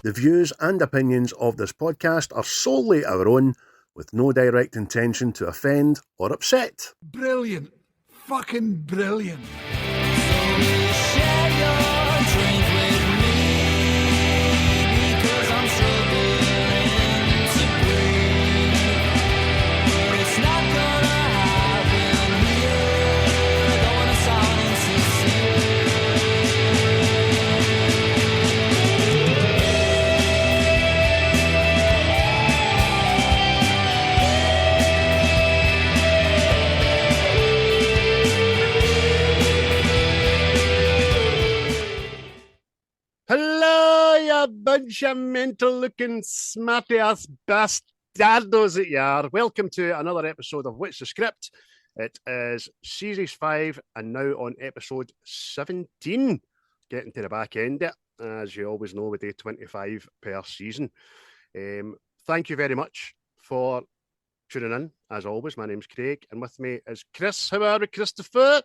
The views and opinions of this podcast are solely our own, with no direct intention to offend or upset. Brilliant. Fucking brilliant. Hello, you bunch of mental-looking, smarty-ass bastardos that you are. Welcome to another episode of What's the Script? It is Series 5 and now on episode 17. Getting to the back end of it. As you always know, we do 25 per season. Thank you very much for tuning in. As always, my name's Craig, and with me is Chris. How are we, Christopher?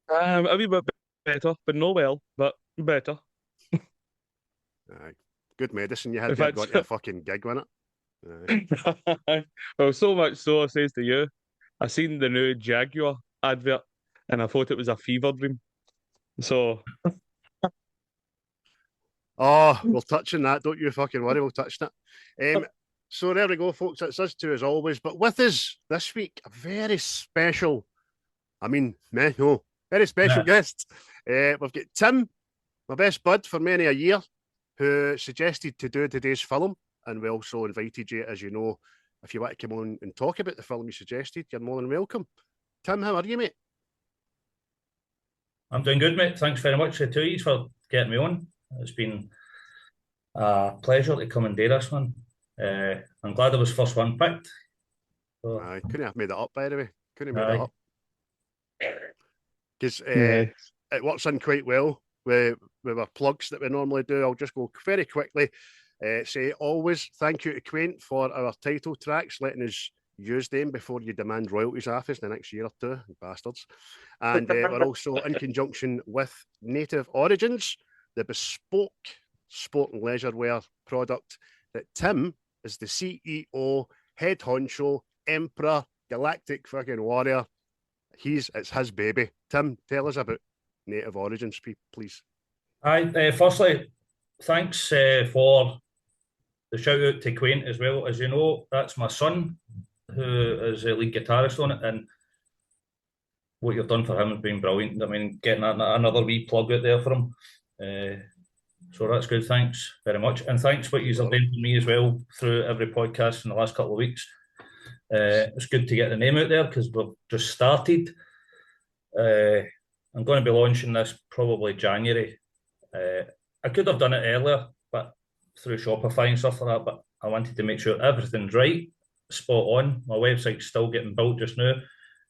A wee bit better, but no well, but better. Good medicine you had there, got you a fucking gig, wasn't it? Well, so much so, I says to you, I seen the new Jaguar advert and I thought it was a fever dream. So... Oh, we'll touch on that. Don't you fucking worry, we'll touch on it. So there we go, folks. It's us two as always. But with us this week, a very special, very special guest. We've got Tim, my best bud for many a year, who suggested to do today's film. And we also invited you, as you know, if you want to come on and talk about the film you suggested, you're more than welcome. Tim, how are you, mate? I'm doing good, mate. Thanks very much to you for getting me on. It's been a pleasure to come and do this one. I'm glad I was first one picked. So... I couldn't have made it up, by the way. Couldn't have made it up. Because it works in quite well with our plugs that we normally do. I'll just go very quickly. Say always thank you to Quaint for our title tracks, letting us use them before you demand royalties off us the next year or two, bastards. And we're also in conjunction with Native Origins, the bespoke sport and leisure wear product that Tim is the CEO, head honcho, emperor, galactic fucking warrior. It's his baby. Tim, tell us about Native Origins, please. Firstly, thanks for the shout out to Quaint as well. As you know, that's my son, who is a lead guitarist on it, and what you've done for him has been brilliant. I mean, getting another wee plug out there for him. So that's good. Thanks very much. And thanks what you've done for me as well through every podcast in the last couple of weeks. It's good to get the name out there because we've just started. I'm going to be launching this probably January. I could have done it earlier, but through Shopify and stuff like that, but I wanted to make sure everything's right, spot on. My website's still getting built just now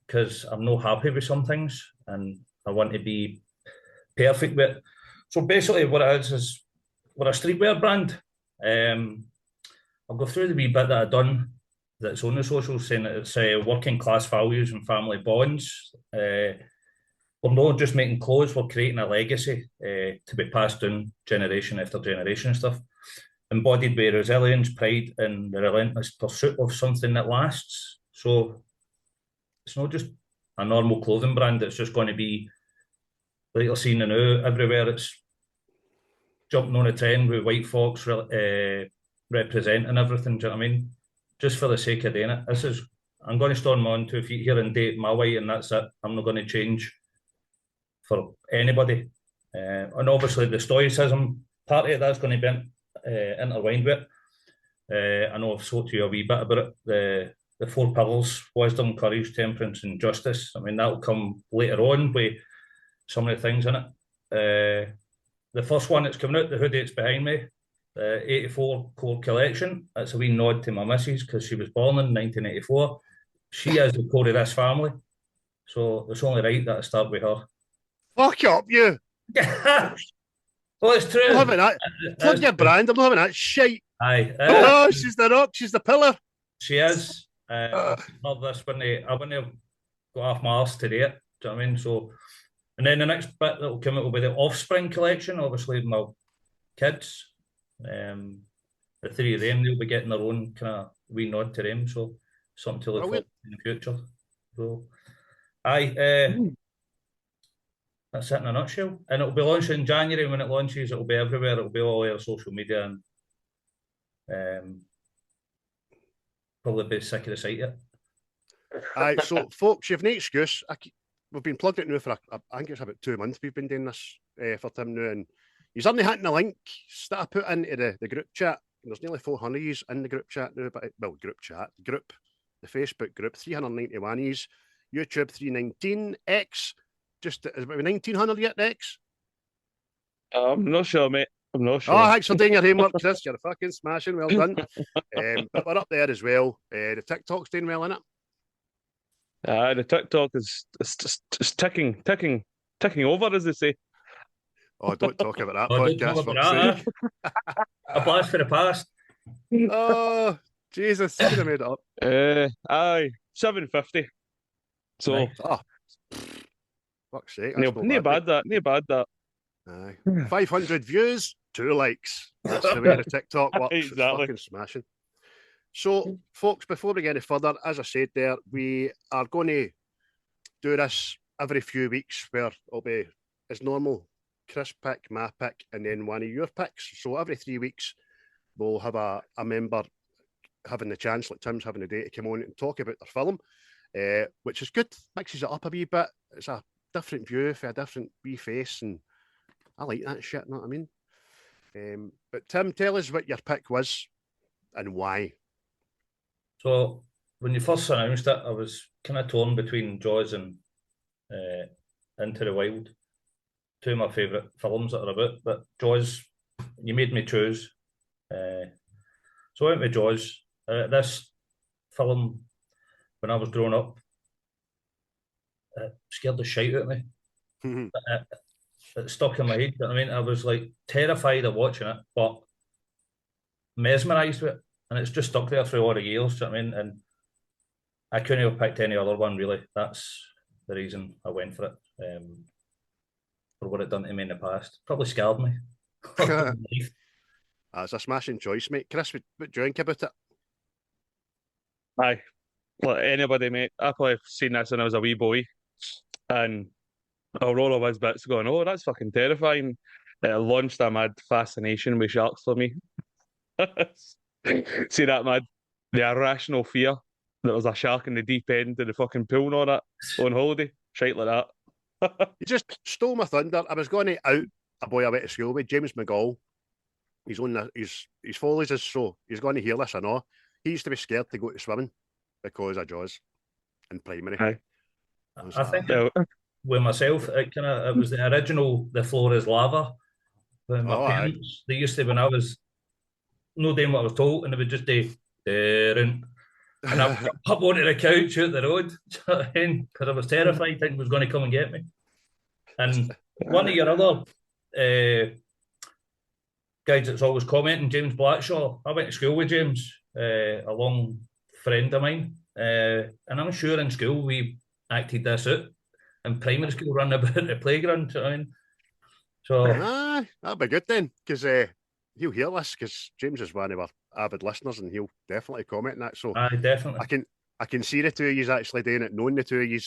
because I'm not happy with some things and I want to be perfect with it. So basically what it is we're a streetwear brand. I'll go through the wee bit that I've done that's on the socials saying that it's working class values and family bonds. We're not just making clothes, we're creating a legacy to be passed down generation after generation and stuff. Embodied by resilience, pride, and the relentless pursuit of something that lasts. So it's not just a normal clothing brand that's just going to be like you're seeing now everywhere. It's jumping on a trend with White Fox representing everything. Do you know what I mean? Just for the sake of doing it. I'm going to stand my own 2 feet here and date my way, and that's it. I'm not going to change for anybody. And obviously the stoicism part of it, that's going to be intertwined with it. I know I've spoke to you a wee bit about it. The 4 pillars: wisdom, courage, temperance, and justice. I mean, that'll come later on with some of the things in it. The first one that's coming out, the hoodie that's behind me, the 84 core collection. That's a wee nod to my missus because she was born in 1984. She is the core of this family. So it's only right that I start with her. Fuck up, you. Well, it's true. I'm having that. Plug your brand. I'm not having that shite. Aye. She's the rock. She's the pillar. She is. Love this when I wouldn't have got off my arse today. Do you know what I mean? So, and then the next bit that will come out will be the Offspring collection. Obviously, my kids. The three of them, they'll be getting their own kind of wee nod to them, so something to look forward to in the future. So, aye, that's it in a nutshell. And it'll be launching in January. When it launches, it'll be everywhere. It'll be all over social media, and probably be sick of the sight of it. Aye, so folks, you've no excuse. We've been plugging it now for I think it's about 2 months we've been doing this for Tim now, and he's only hitting the link that I put into the group chat. There's nearly 400 yous in the group chat now, but the Facebook group, 391 yous, YouTube 319, X, just is it about 1900 yet, X? I'm not sure, mate. I'm not sure. Oh, thanks for doing your homework, Chris. You're fucking smashing. Well done. But we're up there as well. The TikTok's doing well, innit? The TikTok is ticking over, as they say. Oh, don't talk about that Don't podcast, talk for about fuck's that. A blast for the past. sake. Oh, Jesus, I could have made it up. Aye, 750. So, Nice. Oh, fuck's sake. no bad that. Aye. 500 views, 2 likes. That's the way the TikTok works. Exactly. It's fucking smashing. So, folks, before we get any further, as I said there, we are going to do this every few weeks where it'll be as normal. Chris pick, my pick, and then one of your picks. So every 3 weeks, we'll have a member having the chance, like Tim's having the day, to come on and talk about their film, which is good. Mixes it up a wee bit. It's a different view for a different wee face, and I like that shit, know what I mean? But Tim, tell us what your pick was and why. So when you first announced it, I was kind of torn between Jaws and Into the Wild. Two of my favourite films that are about, but Jaws, you made me choose. So I went with Jaws. This film, when I was growing up, it scared the shit out of me. It stuck in my head. You know what I mean, I was like terrified of watching it, but mesmerised with it, and it's just stuck there through all the years. You know what I mean, and I couldn't have picked any other one really. That's the reason I went for it. For what it done to me in the past, probably scared me. That's a smashing choice, mate. Chris, what do you think about it? Aye, like anybody, mate. I probably seen this when I was a wee boy, and I'll roll all his bits going, oh, that's fucking terrifying. It launched a mad fascination with sharks for me. See that, mad? The irrational fear that there's a shark in the deep end of the fucking pool and all that on holiday. Shite like that. You just stole my thunder. I was going to out a boy I went to school with, James McGall. He's on he's follows us, so he's going to hear this, I know. He used to be scared to go to swimming because of Jaws in primary. Aye. I think with myself, it was the original The Floor is Lava. When my parents, they used to, when I was no doing what I was told, and they would just do and I would up onto the couch out the road because I was terrified thinking it was going to come and get me. And one of your other guys that's always commenting, James Blackshaw, I went to school with James, a long friend of mine, and I'm sure in school we acted this out in primary school, running about the playground. You know what I mean? So that'll be good then, because he'll hear this, because James is one of our avid listeners, and he'll definitely comment on that. So definitely, I can see the two of you actually doing it, knowing the two of you.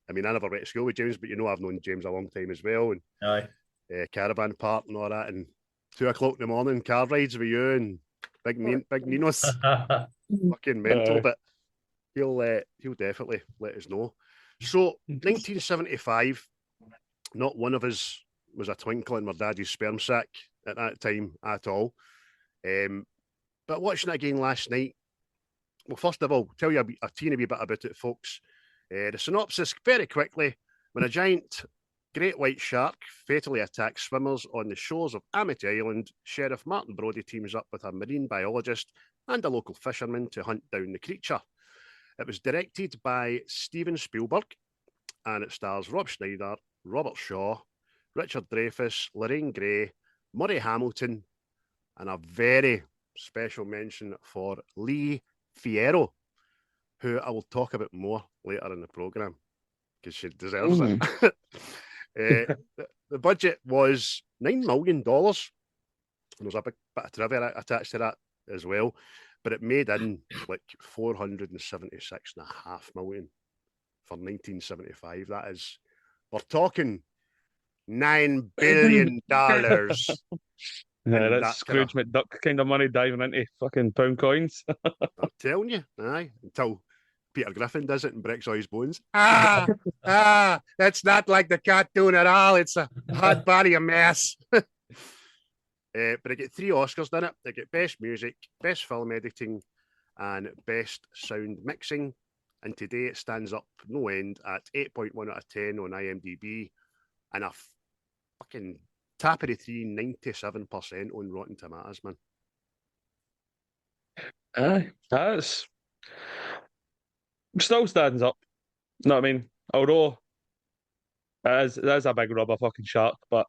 I mean, I never went to school with James, but I've known James a long time as well, and caravan park and all that, and 2 o'clock in the morning car rides with you and big Ninos, fucking mental. But he'll definitely let us know. So 1975, not one of us was a twinkle in my daddy's sperm sack at that time at all. But watching it again last night, well, first of all, tell you a teeny wee bit about it, folks. The synopsis, very quickly: when a giant great white shark fatally attacks swimmers on the shores of Amity Island, Sheriff Martin Brody teams up with a marine biologist and a local fisherman to hunt down the creature. It was directed by Steven Spielberg, and it stars Rob Schneider, Robert Shaw, Richard Dreyfuss, Lorraine Gray, Murray Hamilton, and a very special mention for Lee Fierro, who I will talk about more later in the programme, because she deserves it. The budget was $9 million, And there's a big bit of trivia attached to that as well. But it made in like 476.5 million for 1975. That is, we're talking $9 billion. Yeah, that's Scrooge McDuck kind of money diving into fucking pound coins. I'm telling you, aye, until Peter Griffin does it and breaks all his bones. It's not like the cartoon at all. It's a hot body of mess. But it get 3 Oscars in it. They get Best Music, Best Film Editing, and Best Sound Mixing. And today it stands up no end at 8.1 out of 10 on ImDb and a fucking tappery 97% on Rotten Tomatoes, man. Aye, that's still stands up. You know what I mean? Although it is a big rubber fucking shark, but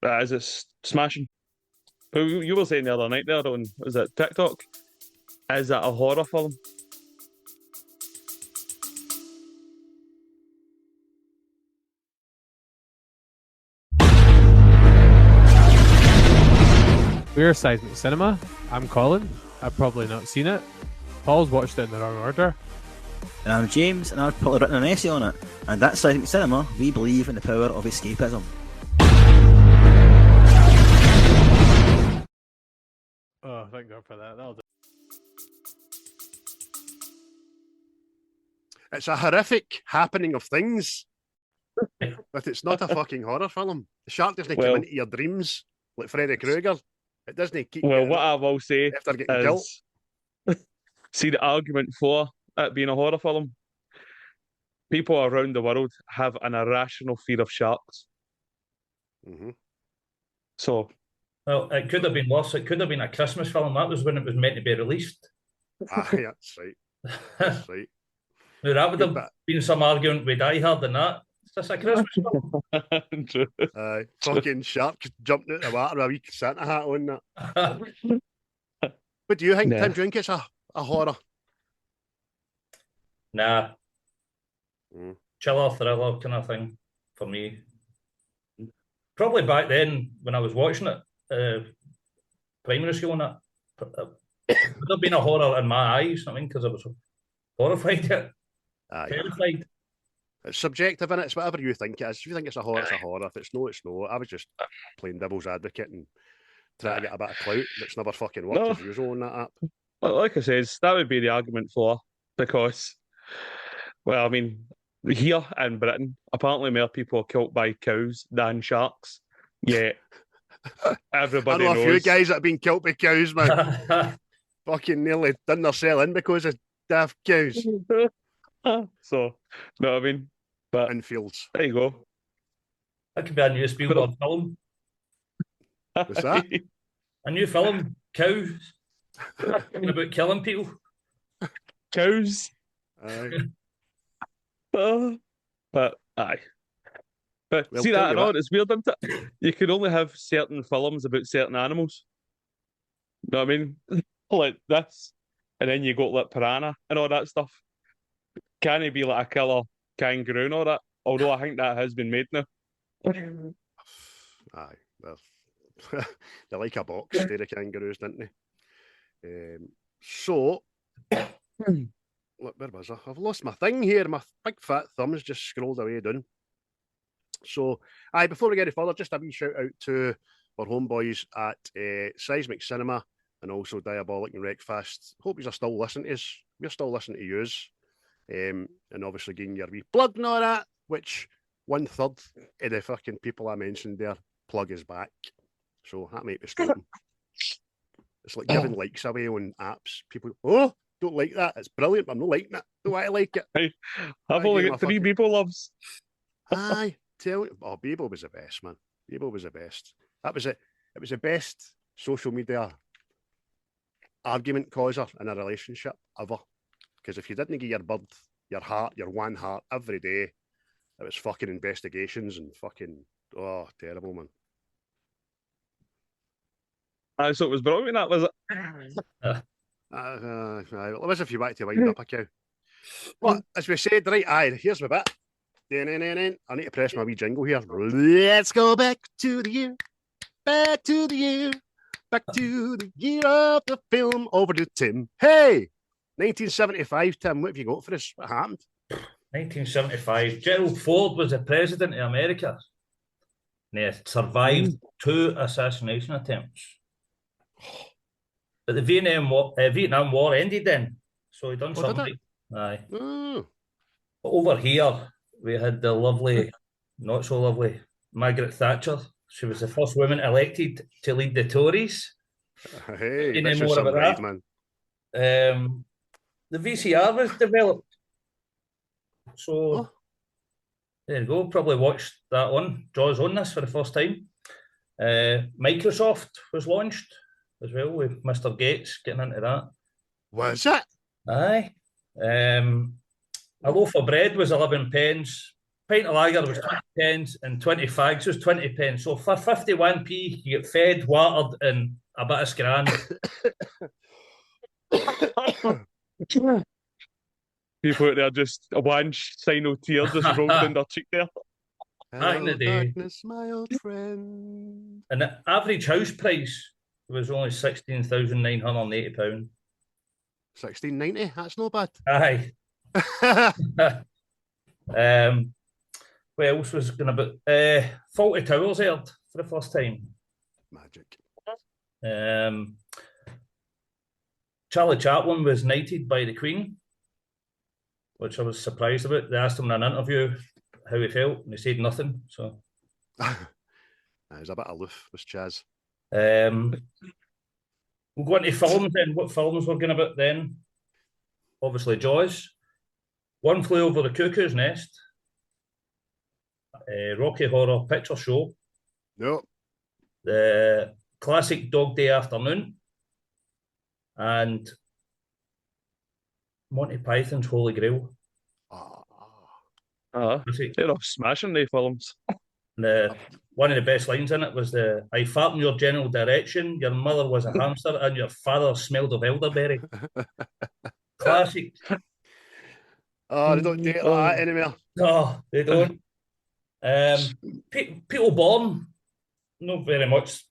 it's smashing. You were saying the other night there on, was it TikTok? Is that a horror film? We're Seismic Cinema. I'm Colin. I've probably not seen it. Paul's watched it in the wrong order. And I'm James, and I've probably written an essay on it. And that's Seismic Cinema. We believe in the power of escapism. Oh, thank God for that. That'll do. It's a horrific happening of things, but it's not a fucking horror film. The shark doesn't come into your dreams like Freddy Krueger. It doesn't keep. Well, what I will say after getting killed. See the argument for it being a horror film. People around the world have an irrational fear of sharks. Mm-hmm. So, well, it could have been worse. It could have been a Christmas film. That was when it was meant to be released. Yeah, that's right. That's right. Now, that would have been some argument with Die Hard than that. It's just a Christmas film. Fucking shark jumped out the water with a wee Santa hat on that. What do you think, Tim? Do you think it's a horror? Nah. Chiller, thriller kind of thing for me. Probably back then when I was watching it, primary school and that, it would have been a horror in my eyes, I mean, because I was horrified at it. Terrified. It's subjective, and it's whatever you think it is. If you think it's a horror, it's a horror. If it's no, it's no. I was just playing devil's advocate and trying to get a bit of clout, which never fucking worked as usual on that app. Well, like I says, that would be the argument for, because, well, I mean, here in Britain, apparently more people are killed by cows than sharks. Yet everybody knows. I know a few guys that have been killed by cows, man. Fucking nearly done their cell in because of daft cows. So, know what I mean? But in fields. There you go. That could be a new Spielberg film. What's that? A new film, Cows. About killing people. Cows. But aye. But see that, it's weird, isn't it? You can only have certain films about certain animals. You know what I mean? Like this. And then you got like piranha and all that stuff. Can he be like a killer kangaroo and all that? Although I think that has been made now. Aye, well, they like a box, the kangaroos, didn't they? So, look, where was I? I've lost my thing here. My big fat thumb's just scrolled away down. So, before we get any further, just a wee shout out to our homeboys at Seismic Cinema and also Diabolic and Wreckfast. Hope you are still listening to us. We're still listening to yous. And obviously getting your wee plug and all that, which 1/3 of the fucking people I mentioned there plug is back. So that might be stopping. It's like giving likes away on apps. People go, don't like that. It's brilliant, but I'm not liking it. Don't want to like it. I've only got 3 people loves. Aye, tell you. Oh, Babel was the best, man. Babel was the best. That was it. It was the best social media argument causer in a relationship ever. Because if you didn't give your bird, your heart, your one heart every day, it was fucking investigations and fucking, terrible, man. So it was brilliant, that was it. Well, it was if you wanted to wind up a cow. But as we said, right, here's my bit. I need to press my wee jingle here. Let's go back to the year. Back to the year. back to the year of the film. Over to Tim. Hey, 1975, Tim, what have you got for us? What happened? 1975. Gerald Ford was the president of America. And he survived 2 assassination attempts. But the Vietnam War ended then. So he done something. Aye. Oh. But over here, we had the lovely, not so lovely, Margaret Thatcher. She was the first woman elected to lead the Tories. Hey, You that's know just more some about brave, that. man. The VCR was developed. So there you go. Probably watched that one. Jaws on this for the first time. Microsoft was launched as well with Mr. Gates getting into that. Was it? Aye. A loaf of bread was 11 pence. Pint of lager was 20 pence, and 20 fags was 20 pence. So for 51p, you get fed, watered, and a bit of scran. People out there just a one sign of tear just rolled down their cheek there. Back in the day. Darkness, my old friend. And the average house price was only £16,980. 1690, that's no bad. Aye. What else was going to be? Faulty Towers aired for the first time. Magic. Charlie Chaplin was knighted by the Queen, which I was surprised about. They asked him in an interview how he felt, and he said nothing. So He's a bit aloof, was Chaz. We'll go into films then. What films we're going about then? Obviously, Jaws. One Flew Over the Cuckoo's Nest. Rocky Horror Picture Show. No. The classic Dog Day Afternoon. And Monty Python's Holy Grail. They're all smashing the films. One of the best lines in it was I fart in your general direction, your mother was a hamster, and your father smelled of elderberry. Classic. They don't do it like that anymore. No, they don't. People born, not very much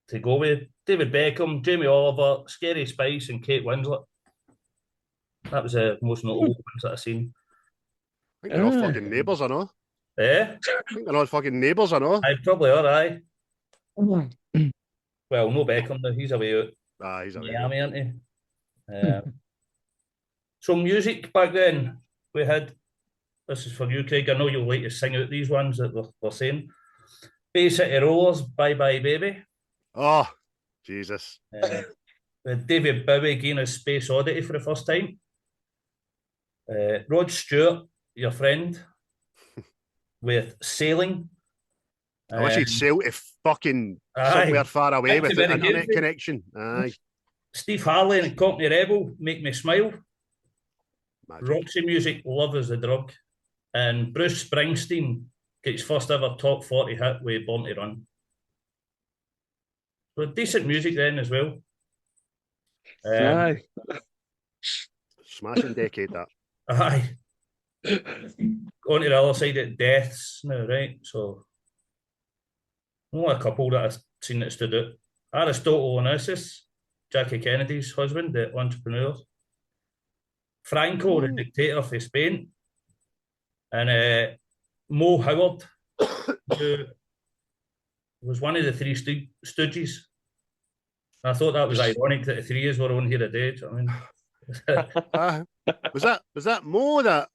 to go with. David Beckham, Jamie Oliver, Scary Spice, and Kate Winslet. That was the most notable ones that I've seen. I think they're all fucking neighbours, I know. Eh? I think they're all fucking neighbours, I know. I probably are, aye. Well, no Beckham, though. He's away out. He's away. Miami, isn't he? So music back then, we had, this is for you, Craig, I know you'll like to sing out these ones that we're saying. Bay City Rollers, Bye Bye Baby. Oh, Jesus. With David Bowie getting his Space Oddity for the first time. Rod Stewart, Your Friend, with Sailing. I wish he'd sail to fucking somewhere far away with an internet connection. Aye. Steve Harley and Cockney Rebel, Make Me Smile. Magic. Roxy Music, Love Is the Drug. And Bruce Springsteen gets first ever top 40 hit with Born to Run. So decent music then as well. Aye. Smashing decade, that. Aye. On to the other side of deaths now, right? So, only a couple that I've seen that stood out. Aristotle Onassis, Jackie Kennedy's husband, the entrepreneur. Franco, the dictator for Spain. And Mo Howard, who was one of the three Stooges. And I thought that was ironic that the three of us were on here today. I mean, was that Mo that?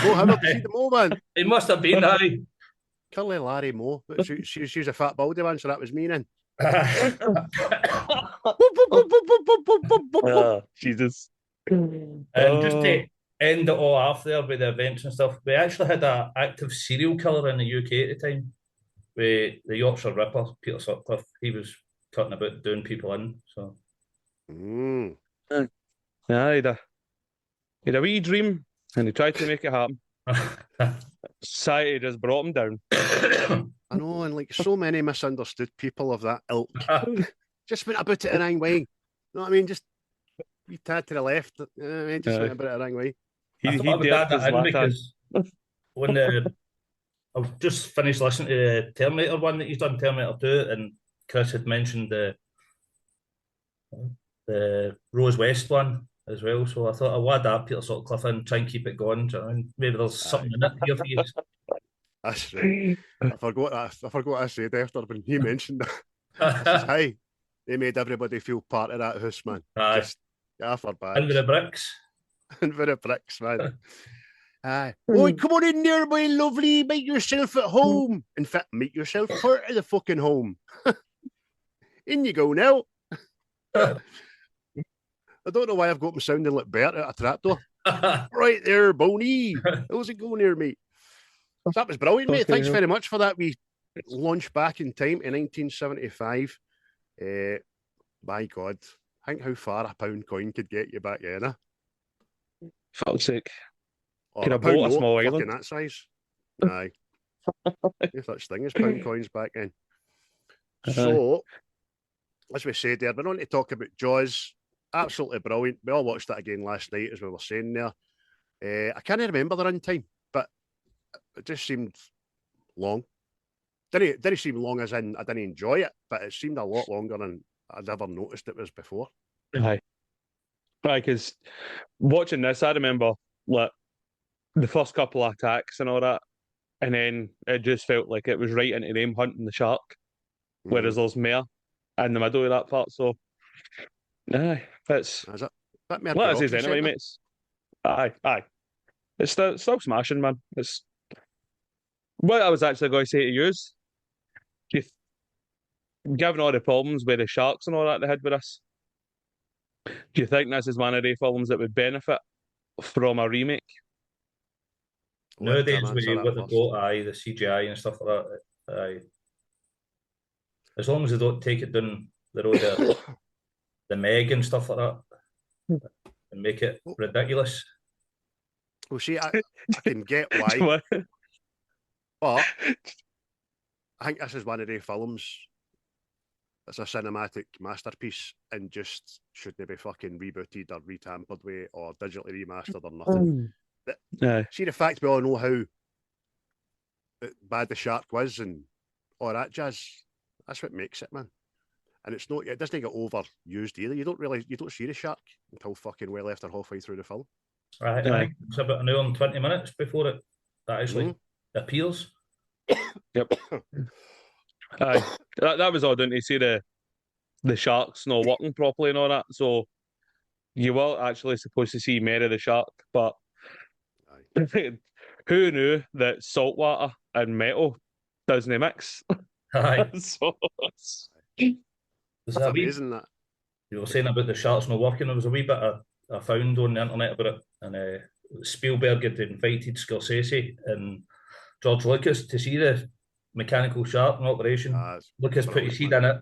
Mo Howard, see the Mo man? It must have been, aye. Curly Larry Mo. She was a fat baldy one, so that was me then. Jesus. And just to end it all off there with the events and stuff, we actually had an active serial killer in the UK at the time with the Yorkshire Ripper, Peter Sutcliffe. He was cutting about doing people in. So, Yeah, he had a wee dream and he tried to make it happen. Society just brought him down. I know, and like so many misunderstood people of that ilk just went about it in wrong way. You know what I mean? Just we tad to the left. Just went about it in wrong way. I thought I would add that in because when I've just finished listening to the Terminator one that he's done, Terminator 2, and Chris had mentioned the Rose West one as well. So I thought I'll add that Peter Sutcliffe in, try and keep it going. Do you know what I mean? Maybe there's something in it here for you. That's right. I forgot I said after when he mentioned that. I says, "Hey, they made everybody feel part of that house, man. Aye. Just for bags. Under the bricks. Under the bricks, man. Aye. Oh, come on in there, my lovely. Make yourself at home. In fact, make yourself part of the fucking home. In you go now. I don't know why I've got him sounding like Bert at a trapdoor. Right there, Boney. How's it going there, mate? That was brilliant, mate. Thanks very much for that. We launched back in time in 1975. My God, think how far a pound coin could get you back then, eh? Fuck's sake. Or Could a have pound bought a note, small fucking island. that size. Aye. No such thing as pound coins back then. So, as we said there, we're on to talk about Jaws. Absolutely brilliant. We all watched that again last night, as we were saying there. I can't remember the runtime, but it just seemed long. Didn't seem long as in I didn't enjoy it, but it seemed a lot longer than I'd ever noticed it was before. Aye. Right, because watching this, I remember like the first couple of attacks and all that, and then it just felt like it was right into them hunting the shark, whereas there's more in the middle of that part. So, aye, it's Is it? That mere what is it bureaucracy anyway, centre? mates? Aye. It's still smashing, man. It's what I was actually going to say to you is, given all the problems with the sharks and all that they had with us, do you think this is one of the films that would benefit from a remake? Let Tim Nowadays, answer that with the first. boat, the CGI and stuff like that, as long as they don't take it down the road of the Meg and stuff like that, and make it ridiculous. Well, see, I can get why, but I think this is one of the films that's a cinematic masterpiece and just shouldn't be fucking rebooted or retampered with or digitally remastered or nothing. See, the fact we all know how bad the shark was and all that jazz, that's what makes it, man. And it's not, it doesn't get overused either. You don't see the shark until fucking well after halfway through the film. I think it's about an hour and 20 minutes before it actually appears. Yep. Aye. That was all down to see the sharks not working properly and all that. So you were actually supposed to see more of the shark, but who knew that saltwater and metal doesn't mix? Aye. So That's amazing, that. You were saying about the sharks not working. There was a wee bit I found on the internet about it, and Spielberg had invited Scorsese and George Lucas to see the mechanical shark in operation. Lucas put his head in it.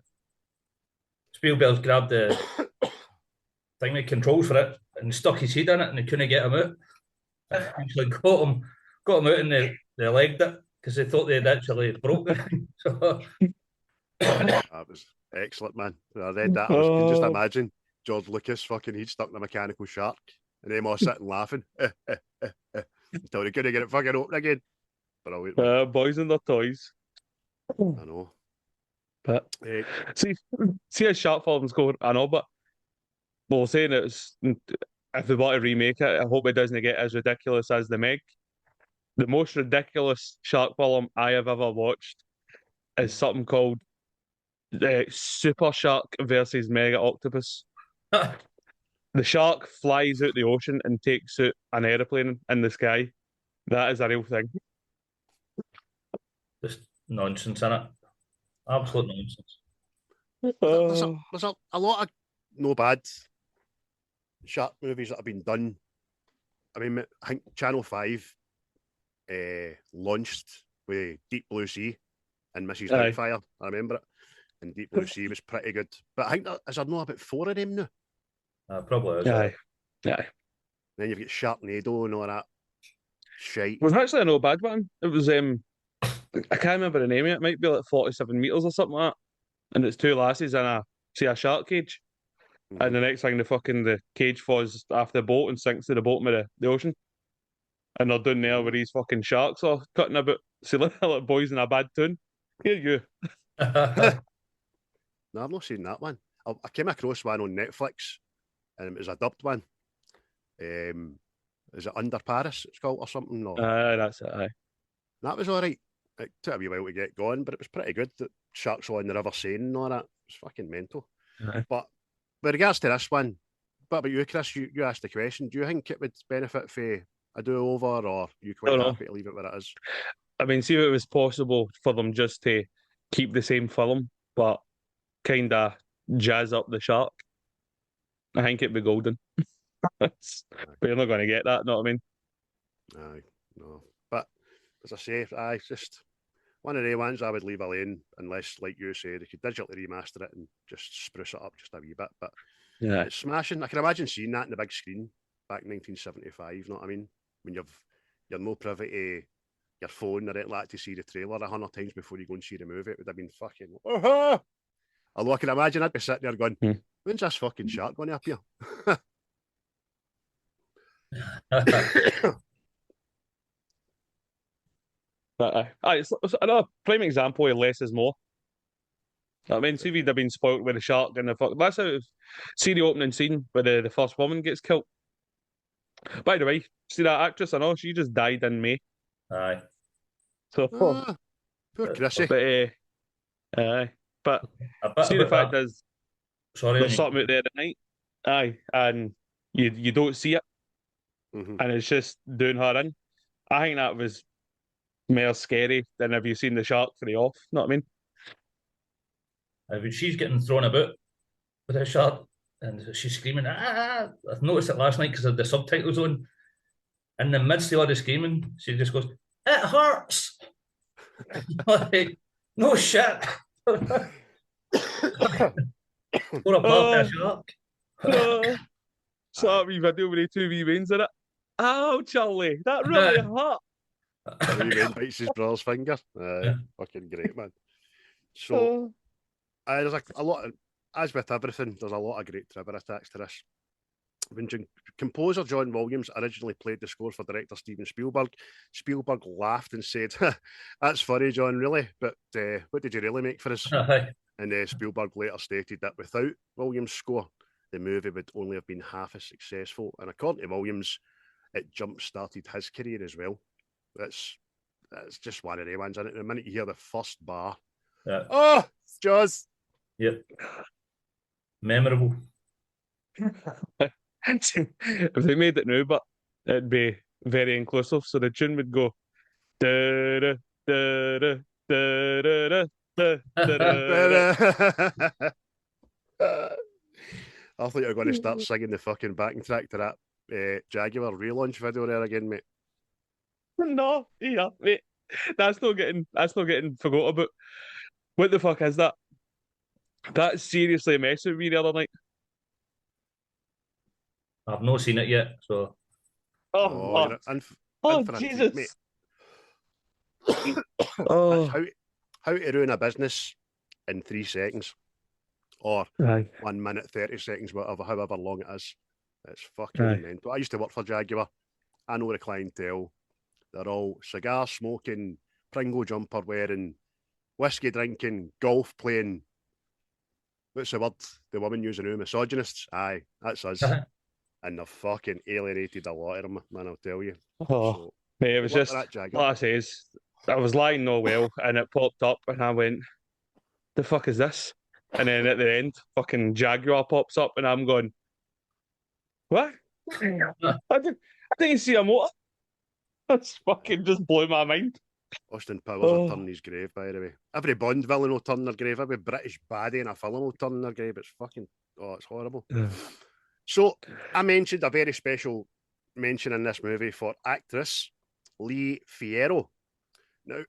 Spielberg grabbed the thing with controls for it and stuck his head in it, and they couldn't get him out. Actually got him out, and they legged it because they thought they had actually broken it. So that was excellent, man. I read that. I can just imagine George Lucas fucking he'd stuck in a mechanical shark and them all sitting laughing until they couldn't get it fucking open again. Brilliant. Boys and their toys. I know. But see how shark films go. I know, but we're saying it's if they want to remake it, I hope it doesn't get as ridiculous as the Meg. The most ridiculous shark film I have ever watched is something called Super Shark versus Mega Octopus. The shark flies out the ocean and takes out an aeroplane in the sky. That is a real thing. Just nonsense, innit? Absolute nonsense. There's a lot of no bad shark movies that have been done. I mean, I think Channel 5 launched with Deep Blue Sea and Mrs. Doubtfire. I remember it. And Deep Blue Sea was pretty good. But I think is there not about 4 of them now? Probably is. Aye. Then you've got Sharknado and all that shite. It was actually a no bad one. It was I can't remember the name of it. It might be like 47 meters or something like that. And it's 2 lasses in a shark cage. And the next thing, the cage falls off the boat and sinks to the bottom of the ocean. And they're down there with these fucking sharks all cutting about. See, like boys in a bad tune. Here you. No, I've not seen that one. I came across one on Netflix, and it was a dubbed one. Is it Under Paris? It's called or something. Or That's it. Aye. that was all right. It took a wee while to get going, but it was pretty good. The sharks all in the river Seine and all that. It's fucking mental. Aye. But with regards to this one, what about you, Chris? You asked the question. Do you think it would benefit for a do-over, or are you quite Don't know. happy to leave it where it is? I mean, see if it was possible for them just to keep the same film, but kind of jazz up the shark. I think it'd be golden. But you're not going to get that, know what I mean? Aye, no. But as I say, it's just one of the ones I would leave alone unless, like you say, they could digitally remaster it and just spruce it up just a wee bit. But Yeah. it's smashing. I can imagine seeing that in the big screen back in 1975. You know what I mean? When you're no privy to your phone or anything like to see the trailer 100 times before you go and see the movie. It would have been fucking. Although I can imagine I'd be sitting there going, "When's this fucking shark going to appear?" But it's another prime example of less is more. I mean, see if he'd have been spoilt with a shark and the fuck. That's how. See the opening scene where the first woman gets killed. By the way, see that actress? I know she just died in May. Aye. So, Poor Chrissy. but A bit see the about fact that. is Sorry, there's something out there at night. Aye, and you don't see it, Mhm. and it's just doing her in. I think that was more scary than have you seen the shark for the off. Know what I mean? when she's getting thrown about with a shark and she's screaming, ah! I've noticed it last night because of the subtitles on. In the midst of all the screaming, she just goes, it hurts. Like, no shit. Or a part of a shark. So that wee video with the two wee veins in it. Ow, Charlie, that really hurt. The wee man bites his brother's finger. Yeah. Fucking great, man. So there's a lot of, as with everything, there's a lot of great trivia attached to this. When composer John Williams originally played the score for director Steven Spielberg, Spielberg laughed and said, "That's funny, John, really, but what did you really make for us?" Aye. And Spielberg later stated that without Williams' score, the movie would only have been half as successful. And according to Williams, it jump-started his career as well. That's just one of the ones, isn't it? The minute you hear the first bar, Yeah. oh, it's Jaws. Yep. Memorable. If they made it now, but it'd be very inclusive. So the tune would go. Da, da, da, da, da, da, da, da. I thought you were going to start singing the fucking backing track to that Jaguar relaunch video there again, mate. No, yeah, mate. That's not getting forgot about. What the fuck is that? That seriously messed with me the other night. I've not seen it yet, so Oh, infinite Jesus. mate. Oh, How to ruin a business in 3 seconds, or aye. 1 minute 30 seconds, whatever, however long it is. It's fucking Aye. mental. I used to work for Jaguar. I know the clientele. They're all cigar smoking, Pringle jumper wearing, whiskey drinking, golf playing. What's the word the women using now? Misogynists. Aye, that's us. And they've fucking alienated a lot of them, man, I'll tell you. Oh, So, mate, it was what just that Jaguar? like I says, I was lying no well, and it popped up, and I went, "The fuck is this?" And then at the end, fucking Jaguar pops up, and I'm going, "What? I didn't see a motor." That's fucking just blew my mind. Austin Powers will turn his grave, by the way. Every Bond villain will turn their grave. Every British baddie in a film will turn their grave. It's fucking, it's horrible. Yeah. So, I mentioned a very special mention in this movie for actress Lee Fierro. Now,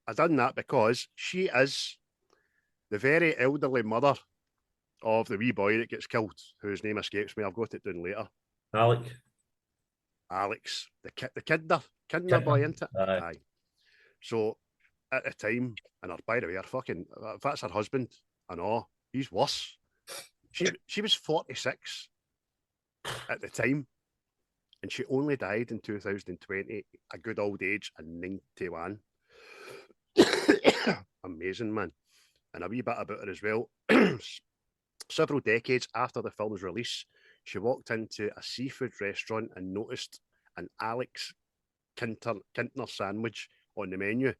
I done that because she is the very elderly mother of the wee boy that gets killed, whose name escapes me. I've got it down later. Alex, the kinder boy, isn't it? Aye. So, at the time, and by the way, if that's her husband, I know, he's worse. She was 46 at the time, and she only died in 2020, a good old age, in 91. Amazing, man. and a wee bit about her as well. Several decades after the film's release, she walked into a seafood restaurant and noticed an Alex Kintner sandwich on the menu.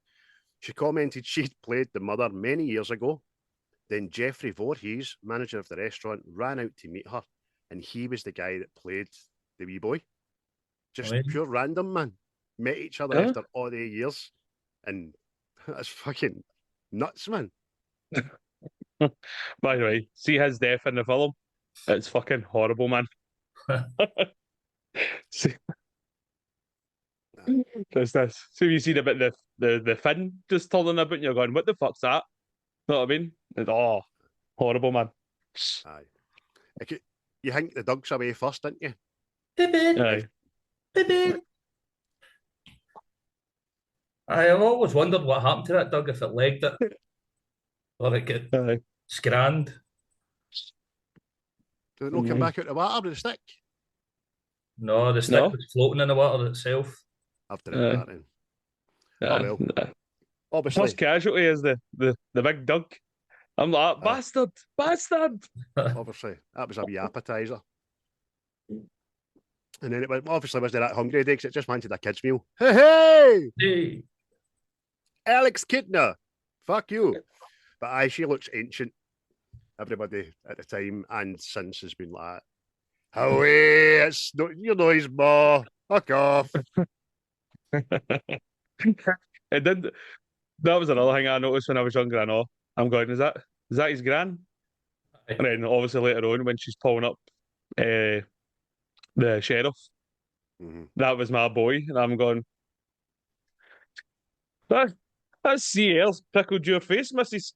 She commented she'd played the mother many years ago. Then Jeffrey Voorhees, manager of the restaurant, ran out to meet her, and he was the guy that played the wee boy. Just pure random, man. Met each other after all the years, and that's fucking nuts, man. By the way, see his death in the film. It's fucking horrible, man. See, there's this. So you see about the fin just turning about, and you're going, "What the fuck's that?" You know what I mean? It's, horrible, man. Aye. You think the dog's away first, didn't you? Aye. I've always wondered what happened to that dog, if it legged it or it got scranned. Did it not come back out the water with the stick? No, the stick was floating in the water itself. After that, then. Oh, well. Obviously. First casualty is the big dog. I'm like, bastard. Obviously, that was a wee appetizer. And then it obviously wasn't that hungry day because it just wanted a kid's meal. Hey! Alex Kintner. Fuck you. But aye, she looks ancient. Everybody at the time and since has been like, away, it's not your noise, ma. Fuck off. And then that was another thing I noticed when I was younger. I know. I'm going, is that his gran? And then obviously later on when she's pulling up the sheriff, that was my boy, and I'm going, that CL's pickled your face, missus.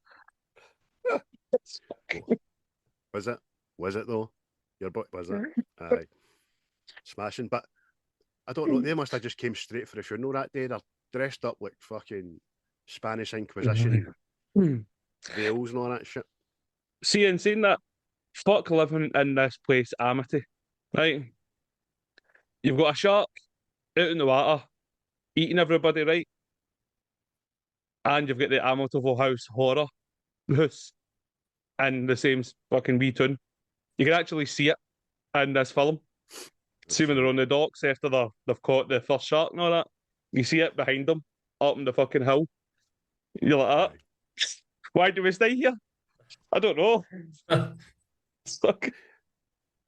Was it though? Your boy, was it? Aye. Smashing. But I don't know, they must have just came straight for the funeral that day. They're dressed up like fucking Spanish Inquisition, veils and all that shit. See, and saying that, fuck living in this place, Amity, right? You've got a shark out in the water, eating everybody, right? And you've got the Amityville House horror house in the same fucking wee tune. You can actually see it in this film. See when they're on the docks after they've caught the first shark and all that. You see it behind them, up in the fucking hill. You're like, why do we stay here? I don't know.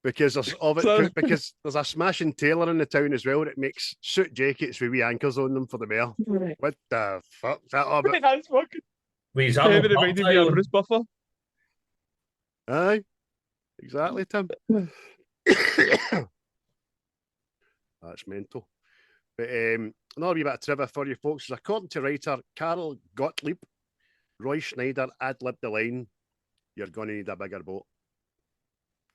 Because there's a smashing tailor in the town as well that makes suit jackets with wee anchors on them for the mail. What the fuck? That all about? That's fucking. Wait, reminded me of Bruce Buffer. Aye, exactly, Tim. That's mental. But another wee bit of trivia for you folks is according to writer Carol Gottlieb, Roy Schneider ad-libbed the line, "You're going to need a bigger boat."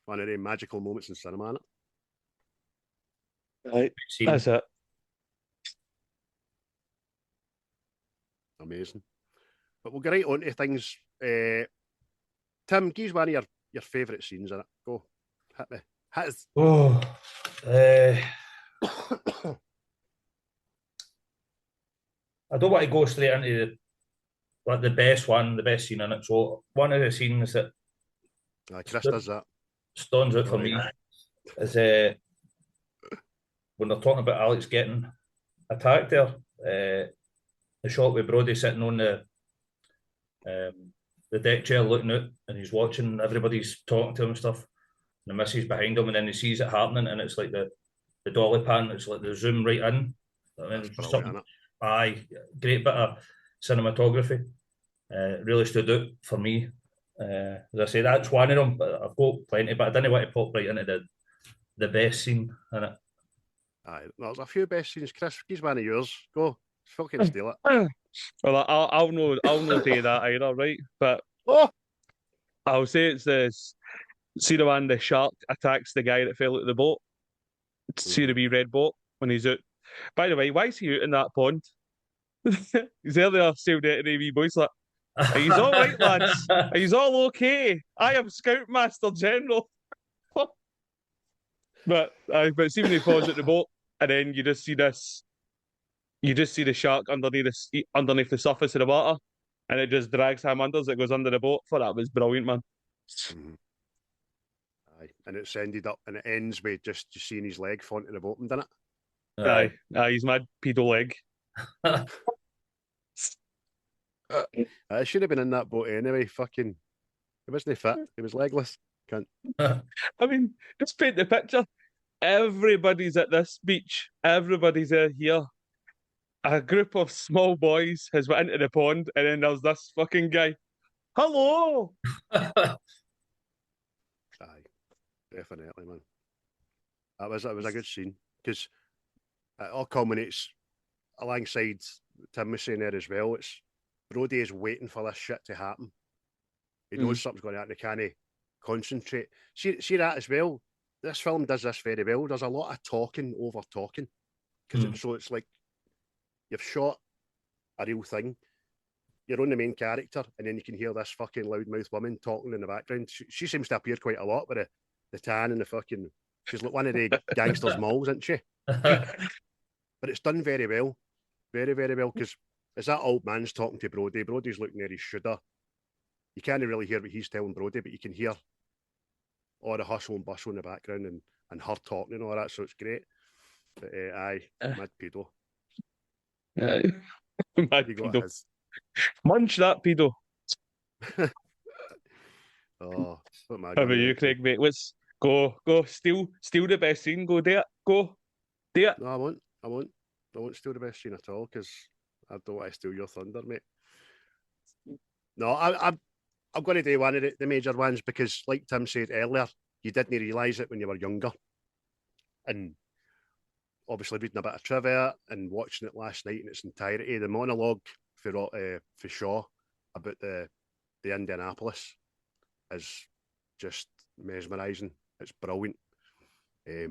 One of the magical moments in cinema, innit? Right. That's it. Amazing. But we'll get right on to things. Tim, give us one of your favourite scenes in it. Go. Hit me. Hit us. Oh. I don't want to go straight into the best scene in it. So one of the scenes that Chris does that. Stands out for me is when they're talking about Alex getting attacked there. The shot with Brody sitting on the deck chair looking out, and he's watching, everybody's talking to him and stuff, and the missus behind him, and then he sees it happening, and it's like the dolly pan, it's like the zoom right in. Aye, great bit of cinematography. Really stood out for me. As I say, that's one of them, but I've got plenty, but I didn't want to pop right into the best scene in it. Aye, there's a few best scenes. Chris, give one of yours. Go. Fucking steal it. Well, I'll do that either, right? But I'll say it's this. See the one, the shark attacks the guy that fell out of the boat. See the wee red boat when he's out. By the way, why is he out in that pond? He's there sailed out of the wee boys like, are you all right, lads? Are you all okay? I am Scoutmaster General. But see when he falls at the boat, and then you just see this. You just see the shark underneath the surface of the water, and it just drags him under as it goes under the boat. For that was brilliant, man. Mm-hmm. Aye, and it's ended up and it ends with just seeing his leg fall into the bottom, didn't it? Aye, he's mad pedo leg. I should have been in that boat anyway. Fucking, he wasn't fit. He was legless. Can't. I mean, just paint the picture. Everybody's at this beach. Everybody's here. A group of small boys has went into the pond, and then there's this fucking guy. Hello. Aye, definitely, man. That was a good scene because it all culminates alongside Tim was saying there as well. It's Brody is waiting for this shit to happen. He knows something's going to happen. He can't concentrate. See that as well. This film does this very well. There's a lot of talking over talking because so it's like you've shot a real thing. You're on the main character, and then you can hear this fucking loudmouth woman talking in the background. She seems to appear quite a lot with the tan and the fucking. She's like one of the gangsters' moles, isn't she? But it's done very well, very very well because as that old man's talking to Brody, Brody's looking at his shoulder. You can't really hear what he's telling Brody, but you can hear all the hustle and bustle in the background and her talking and all that, so it's great. But aye, mad pedo. Mad pedo. Munch that pedo. Oh, what am I How about you, Craig, mate? Let's go, steal the best scene, go do it. Go. Do it. No, I won't steal the best scene at all because I don't want to steal your thunder, mate. No, I'm going to do one of the major ones because, like Tim said earlier, you didn't realise it when you were younger. And obviously reading a bit of trivia and watching it last night in its entirety, the monologue for Shaw about the Indianapolis is just mesmerising. It's brilliant. It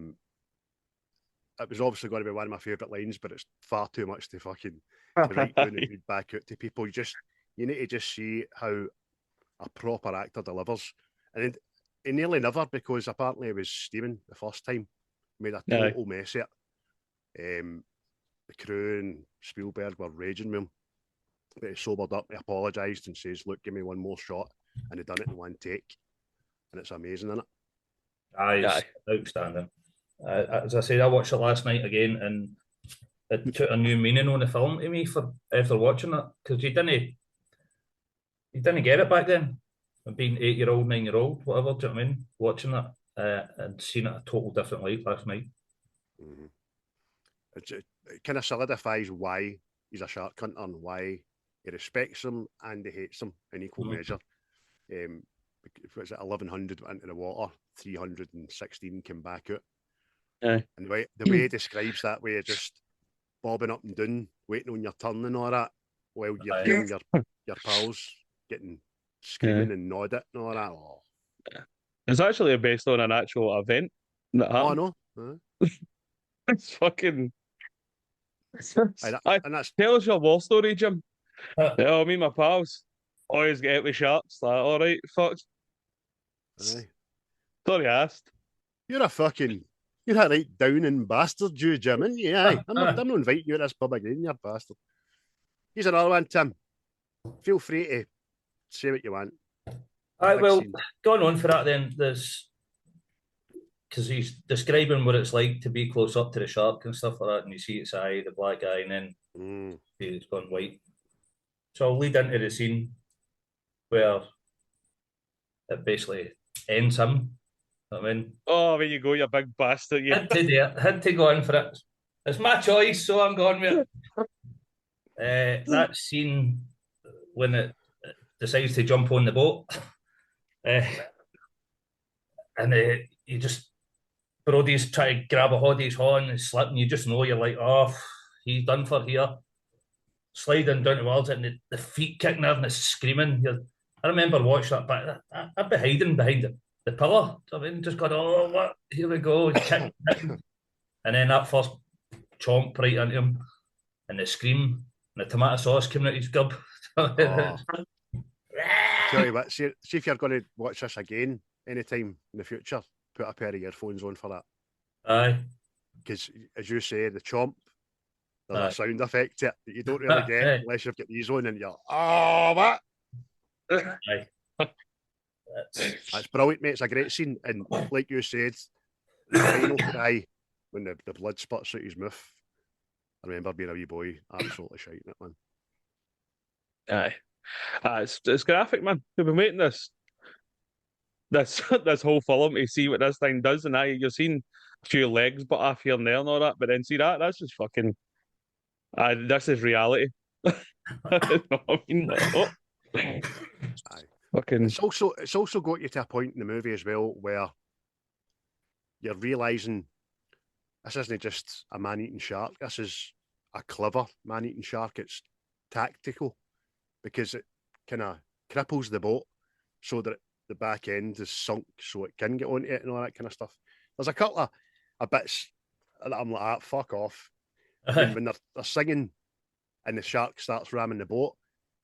was obviously going to be one of my favourite lines, but it's far too much to fucking write down and read back out to people. You need to just see how a proper actor delivers. And he nearly never, because apparently he was steaming the first time, made a total mess of it. The crew and Spielberg were raging with him. But he sobered up, he apologised and says, look, give me one more shot. And he done it in one take. And it's amazing, isn't it? Aye, it's outstanding. As I said, I watched it last night again and it took a new meaning on the film to me for after watching it, because you didn't get it back then. Being 8-year-old, 9-year-old, whatever, do you know what I mean? Watching it and seeing it a total different light last night. Mm-hmm. It kind of solidifies why he's a shark hunter and why he respects them and he hates them in equal measure. Was it 1,100 went into the water, 316 came back out. And the way he describes that way of just bobbing up and down, waiting on your turn and all that, while you're hearing your pals getting screaming and nodding and all that. Oh. It's actually based on an actual event that happened. Oh, no. It's fucking... And that's... Tell us your war story, Jim. Me and my pals always get out with sharks. Like, all right, fuck. Sorry, I asked. You're a right downing bastard, you, Jim, ain't you? Aye. I'm not inviting you to this pub again, you bastard. Here's another one, Tim. Feel free to say what you want. Well, going on for that then, there's... Because he's describing what it's like to be close up to the shark and stuff like that, and you see its eye, the black eye, and then it's gone white. So I'll lead into the scene where it basically ends him. I mean, oh, there you go, you big bastard! You had to go in for it. It's my choice, so I'm going with it. That scene when it decides to jump on the boat, and you just Brody's trying to grab a hold of his horn and slipping. You just know you're like, oh, he's done for here. Sliding down towards it, and the feet kicking there, and it's screaming. I remember watching that, but I'd be hiding behind the pillar. I mean, just going, oh, what? Here we go. And then that first chomp right into him, and the scream, and the tomato sauce coming out his gub. Tell you what, see if you're going to watch this again anytime in the future, put a pair of earphones on for that. Aye. Because, as you say, the chomp, there's a sound effect to it that you don't really get Aye. unless you've got these on and you're, oh, what? Aye. That's brilliant, mate. It's a great scene. And like you said, the final cry when the blood spurts out his mouth. I remember being a wee boy, absolutely shiting it, man. Aye. It's graphic, man. We've been waiting this whole film to see what this thing does, and you're seeing a few legs but off here and there and all that, but then see that's just fucking this is reality. You know what I mean? Like, oh. Aye. Fucking It's also got you to a point in the movie as well where you're realising this isn't just a man-eating shark, this is a clever man-eating shark. It's tactical because it kind of cripples the boat so that the back end is sunk so it can get onto it and all that kind of stuff. There's a couple of bits that I'm like, fuck off. When they're singing and the shark starts ramming the boat,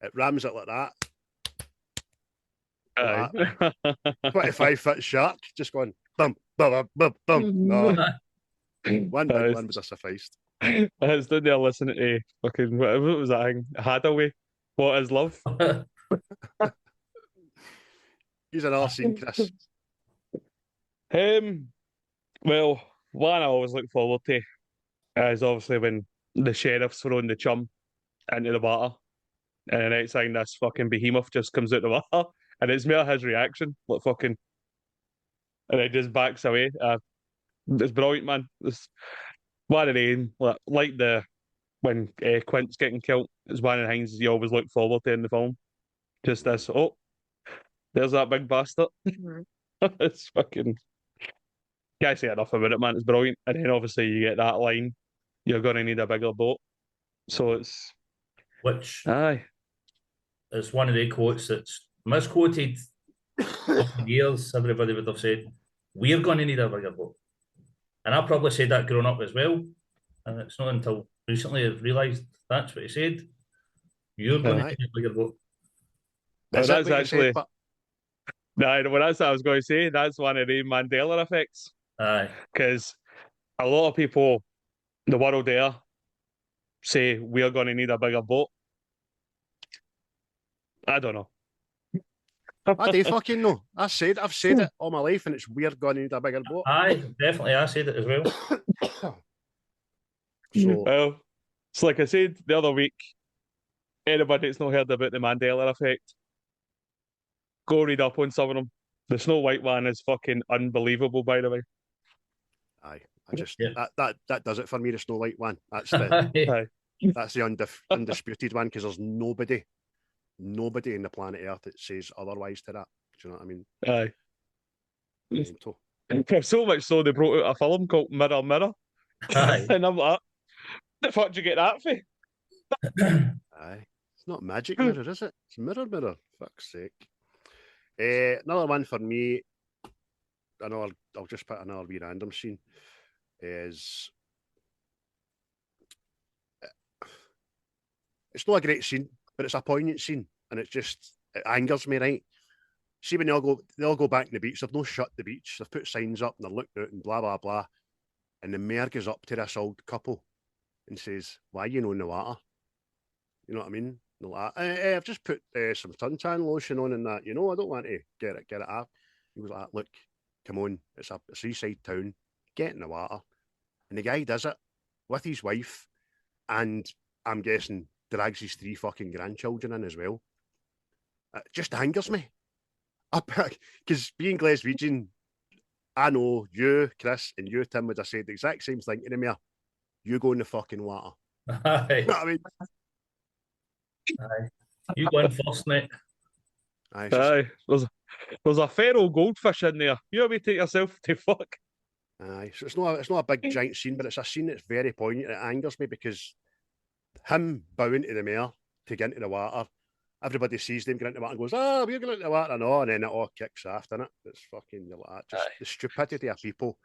it rams it like that. Like 25-foot shark just going bum, bum, bum, bum. No. One would have sufficed. I was down there listening to fucking, what was that thing? Hadaway. What is love? He's an arse, Chris. Well, one I always look forward to is obviously when the sheriff's throwing the chum into the water, and the next thing this fucking behemoth just comes out the water, and it's mere his reaction, like fucking, and it just backs away. It's brilliant, man. It's one of the like the when Quint's getting killed. It's one of the things you always look forward to in the film. Just this. Oh, there's that big bastard. It's fucking. Can't say enough about it, man. It's brilliant. And then obviously you get that line. You're gonna need a bigger boat. So it's which aye. It's one of the quotes that's misquoted over the years. Everybody would have said, "We're going to need a bigger boat," and I probably said that growing up as well. And it's not until recently I've realised that's what he said. You're going to need a bigger boat. That's actually. Well, that's what I was going to say. That's one of the Mandela effects. Aye. Because a lot of people, the world there, say we're going to need a bigger boat. I don't know. I do fucking know. I've said it all my life, and it's we're going to need a bigger boat. Aye, definitely. I said it as well. Well, it's like I said the other week, anybody that's not heard about the Mandela effect, go read up on some of them. The Snow White one is fucking unbelievable, by the way. Aye, I just that does it for me. The Snow White one. That's the that's the undisputed one because there's nobody in the planet Earth that says otherwise to that. Do you know what I mean? Aye. Mental. So much so they brought out a film called Mirror Mirror. Aye. And I'm like, the fuck did you get that for? Aye. It's not Magic Mirror, is it? It's Mirror Mirror. Fuck's sake. Another one for me, I'll just put another wee random scene, is it's not a great scene, but it's a poignant scene, and it angers me, right? See, when they all go back to the beach, they've no shut the beach, they've put signs up and they're looking out and blah blah blah, and the mayor goes up to this old couple and says, "Why are you not in the water?" You know what I mean? Like, I've just put some suntan lotion on and that. I don't want to get it off. He was like, "Look, come on, it's a seaside town. Get in the water." And the guy does it with his wife, and I'm guessing drags his 3 fucking grandchildren in as well. It just angers me. Because being Glaswegian, I know you, Chris, and you, Tim, would have said the exact same thing to the mayor. You go in the fucking water. Aye. You know what I mean? Aye. You go in first, mate. Aye. There's a Fierro goldfish in there. You want me to take yourself to fuck? Aye. So it's not a big giant scene, but it's a scene that's very poignant. It angers me because him bowing to the mayor to get into the water, everybody sees them get into the water and goes, we're going into the water. And then it all kicks off, doesn't it? It's fucking, you're like, just the stupidity of people.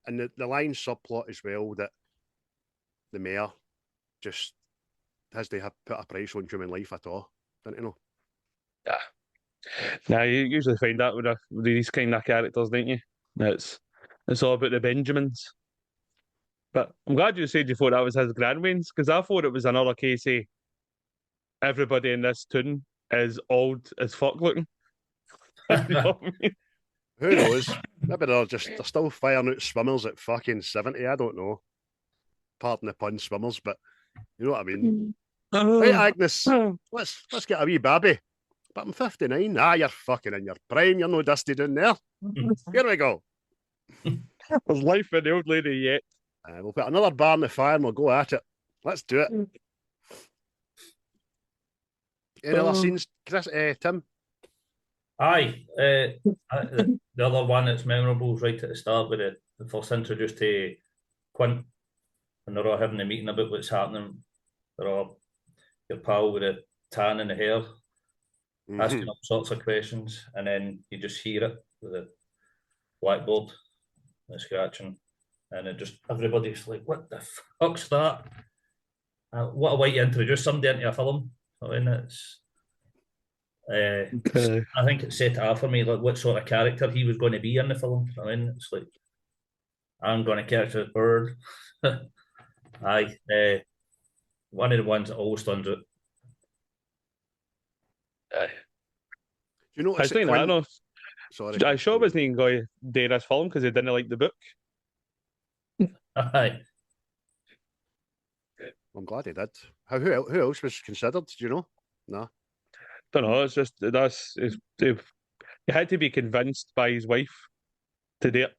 And the line subplot as well that the mayor just has to have put a price on human life at all, don't you know? Yeah. Now you usually find that with these kind of characters, don't you? It's all about the Benjamins. But I'm glad you said you thought that was his grandwains, because I thought it was another case of everybody in this tune is old as fuck looking. You know what I mean? Who knows? Maybe they're still firing out swimmers at fucking 70. I don't know. Pardon the pun, swimmers, but you know what I mean. Right, Agnes, let's get a wee babby. But I'm 59. Ah, you're fucking in your prime. You're no dusty down there. Here we go. There's life in the old lady yet. We'll put another bar in the fire and we'll go at it. Let's do it. Any other scenes, Chris? Tim? Aye. The other one that's memorable is right at the start with the first introduced to Quint, and they're all having a meeting about what's happening. They're all your pal with the tan in the hair, asking all sorts of questions, and then you just hear it with the blackboard, the scratching, and it just everybody's like, "What the fuck's that?" What a way to introduce somebody into a film. I mean, it's. I think it set it up for me, like what sort of character he was going to be in the film. I mean, it's like, I'm going to catch a bird. Aye, one of the ones that always stands out. Aye. Do you know I think I know. Sorry, I sure wasn't even going to do this film because he didn't like the book. Aye. I'm glad he did. Who else was considered? Do you know? No. Don't know. It's just he had to be convinced by his wife to do it.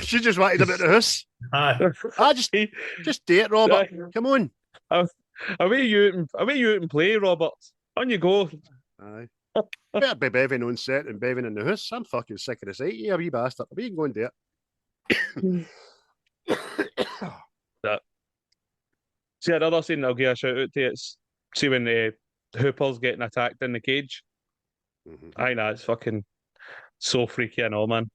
She just wanted a bit of the house. Just do it, Robert. Come on. Away you out and play, Robert. On you go. Aye. Better be Bevan on set and Bevan in the house. I'm fucking sick of the sight. You wee bastard. We can go and do it. That. See, another scene I'll give a shout out to. It's see when the Hooper's getting attacked in the cage. I know it's fucking so freaky and all, man.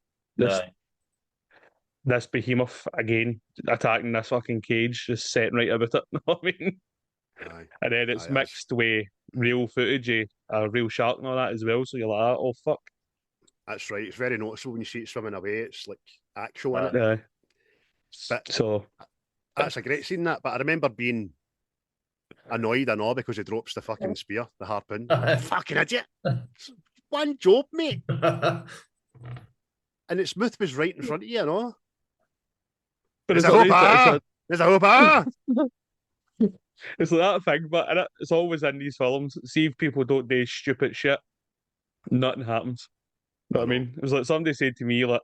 This behemoth again attacking this fucking cage, just setting right about it. You know what I mean? Aye. And then it's mixed with real footage, a real shark and all that as well. So you're like, oh fuck. That's right. It's very noticeable when you see it swimming away. It's like actual in it. Yeah. But so that's a great scene, that. But I remember being annoyed and all because he drops the fucking spear, the harpoon. Fucking idiot! One job, mate. And its mouth was right in front of you, you know. But there's a hope. It's like that thing, but it's always in these films. See if people don't do stupid shit, nothing happens. You know what I mean? It was like somebody said to me, like,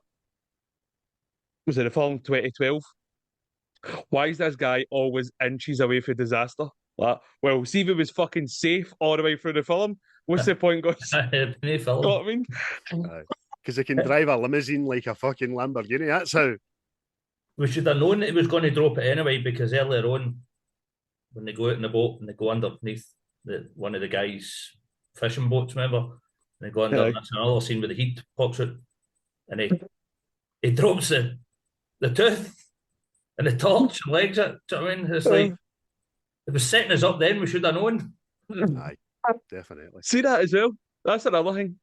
was it the film 2012? Why is this guy always inches away from disaster? Like, well, see if he was fucking safe all the way through the film. What's the point, guys? You know what I mean? Because he can drive a limousine like a fucking Lamborghini. That's how. We should have known that he was going to drop it anyway, because earlier on, when they go out in the boat and they go underneath one of the guys' fishing boats, remember? And they go under, and that's another scene where the heat pops out, and he drops the tooth and the torch and legs it. Do you know what I mean? It's like, it was setting us up then, we should have known. Aye, definitely. See that as well? That's another thing.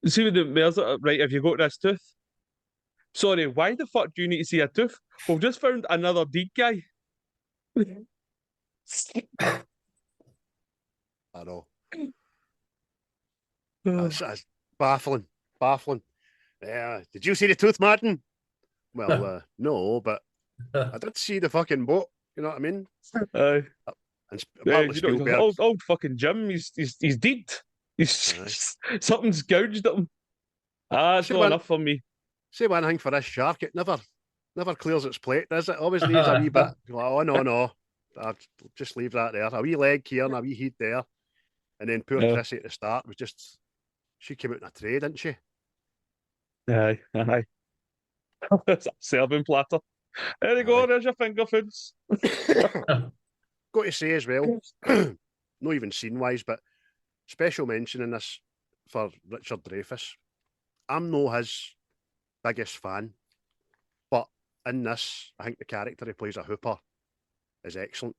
See with the mares, right, if you got this tooth, sorry, why the fuck do you need to see a tooth? We've just found another dead guy. I know. That's baffling. Yeah. Did you see the tooth, Martin? Well, no, but I did see the fucking boat. You know what I mean? And Spielberg. old fucking Jim. He's dead. Something's gouged at him. It's not enough for me. Say one thing for this shark, it never clears its plate, does it? Always leaves a wee bit. Like, oh no. I'll just leave that there. A wee leg here and a wee head there. And then poor Chrissy at the start was just, she came out in a tray, didn't she? Aye. It's a serving platter. There you go, there's your finger foods. Got to say as well, not even scene-wise, but special mention in this for Richard Dreyfuss. I'm no his biggest fan, but in this, I think the character he plays, a hooper, is excellent.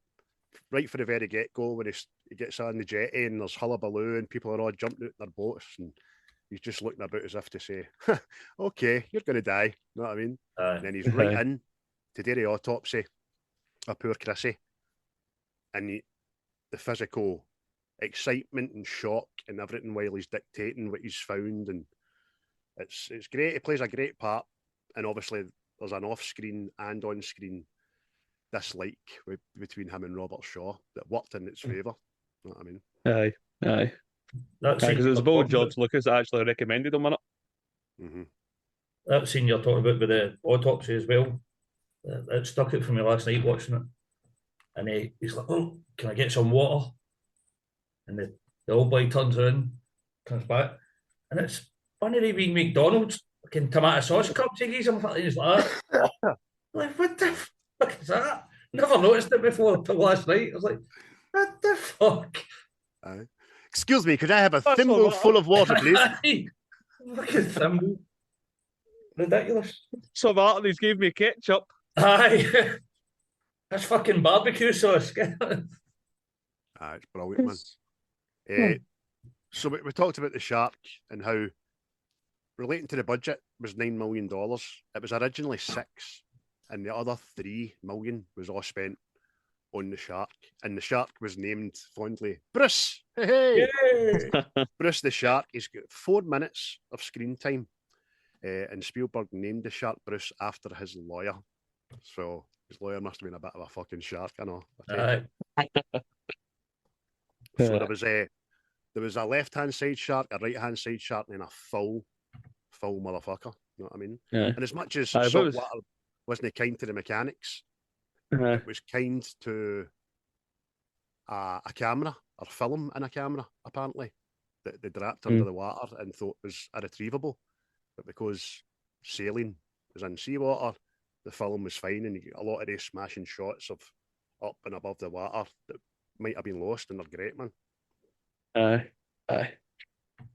Right for the very get-go, when he gets on the jetty and there's hullabaloo and people are all jumping out their boats and he's just looking about as if to say, okay, you're going to die. You know what I mean? And then he's right in to do the autopsy of poor Chrissy, and the physical excitement and shock and everything while he's dictating what he's found, and it's great. He plays a great part, and obviously there's an off-screen and on-screen dislike between him and Robert Shaw that worked in its favour. You know what I mean? Aye. Because it was both George Lucas that actually recommended him on it. Mm-hmm. That scene you're talking about with the autopsy as well, it stuck out for me last night watching it. And he's like, "Oh, can I get some water?" And the old boy turns around, comes back, and it's one of the wee McDonald's fucking tomato sauce cups he gives him. And he's like, like, what the fuck is that? Never noticed it before until last night. I was like, what the fuck? Excuse me, could I have a thimble full of water, please? Fucking thimble. Ridiculous. So Martin, he's gave me ketchup. Aye. That's fucking barbecue sauce. It's brilliant, man. So we talked about the shark and how, relating to the budget, was $9 million. It was originally 6, and the other 3 million was all spent on the shark. And the shark was named fondly Bruce. Hey! Bruce the shark. He's got 4 minutes of screen time. And Spielberg named the shark Bruce after his lawyer. So his lawyer must have been a bit of a fucking shark, I know. So there was a left-hand side shark, a right-hand side shark, and then a full motherfucker. You know what I mean? Yeah. And as much as saltwater wasn't kind to the mechanics, it was kind to a camera or film in a camera, apparently, that they dropped under the water and thought was irretrievable. But because sailing was in seawater, the film was fine, and you get a lot of these smashing shots of up and above the water that might have been lost, and they're great, man. Aye.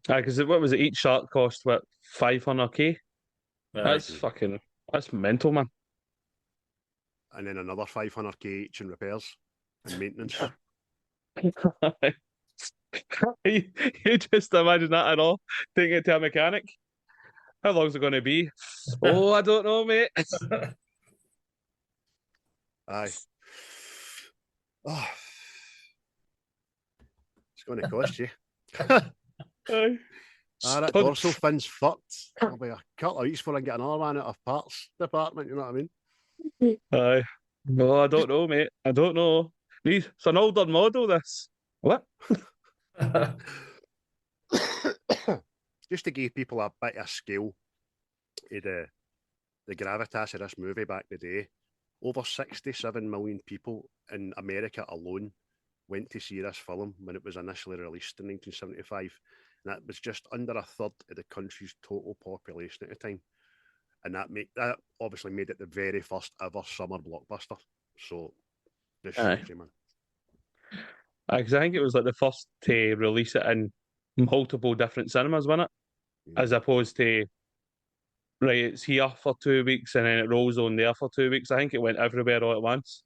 Because what was it? Each shark cost what, 500k? That's mental, man. And then another 500k each in repairs and maintenance. You just imagine that at all? Taking it to a mechanic. How long's it going to be? Oh, I don't know, mate. Aye. Oh. It's going to cost you. That dorsal fin's fucked. It'll be a couple of weeks before I get another one out of parts department, you know what I mean? Aye. No, I don't know, mate. I don't know. It's an older model, this. What? Just to give people a bit of scale of the gravitas of this movie back in the day, over 67 million people in America alone went to see this film when it was initially released in 1975. And that was just under a third of the country's total population at the time. And that obviously made it the very first ever summer blockbuster. So, this shows you, man. Because I think it was like the first to release it in multiple different cinemas, wasn't it? As opposed to, right, it's here for 2 weeks and then it rolls on there for 2 weeks. I think it went everywhere all at once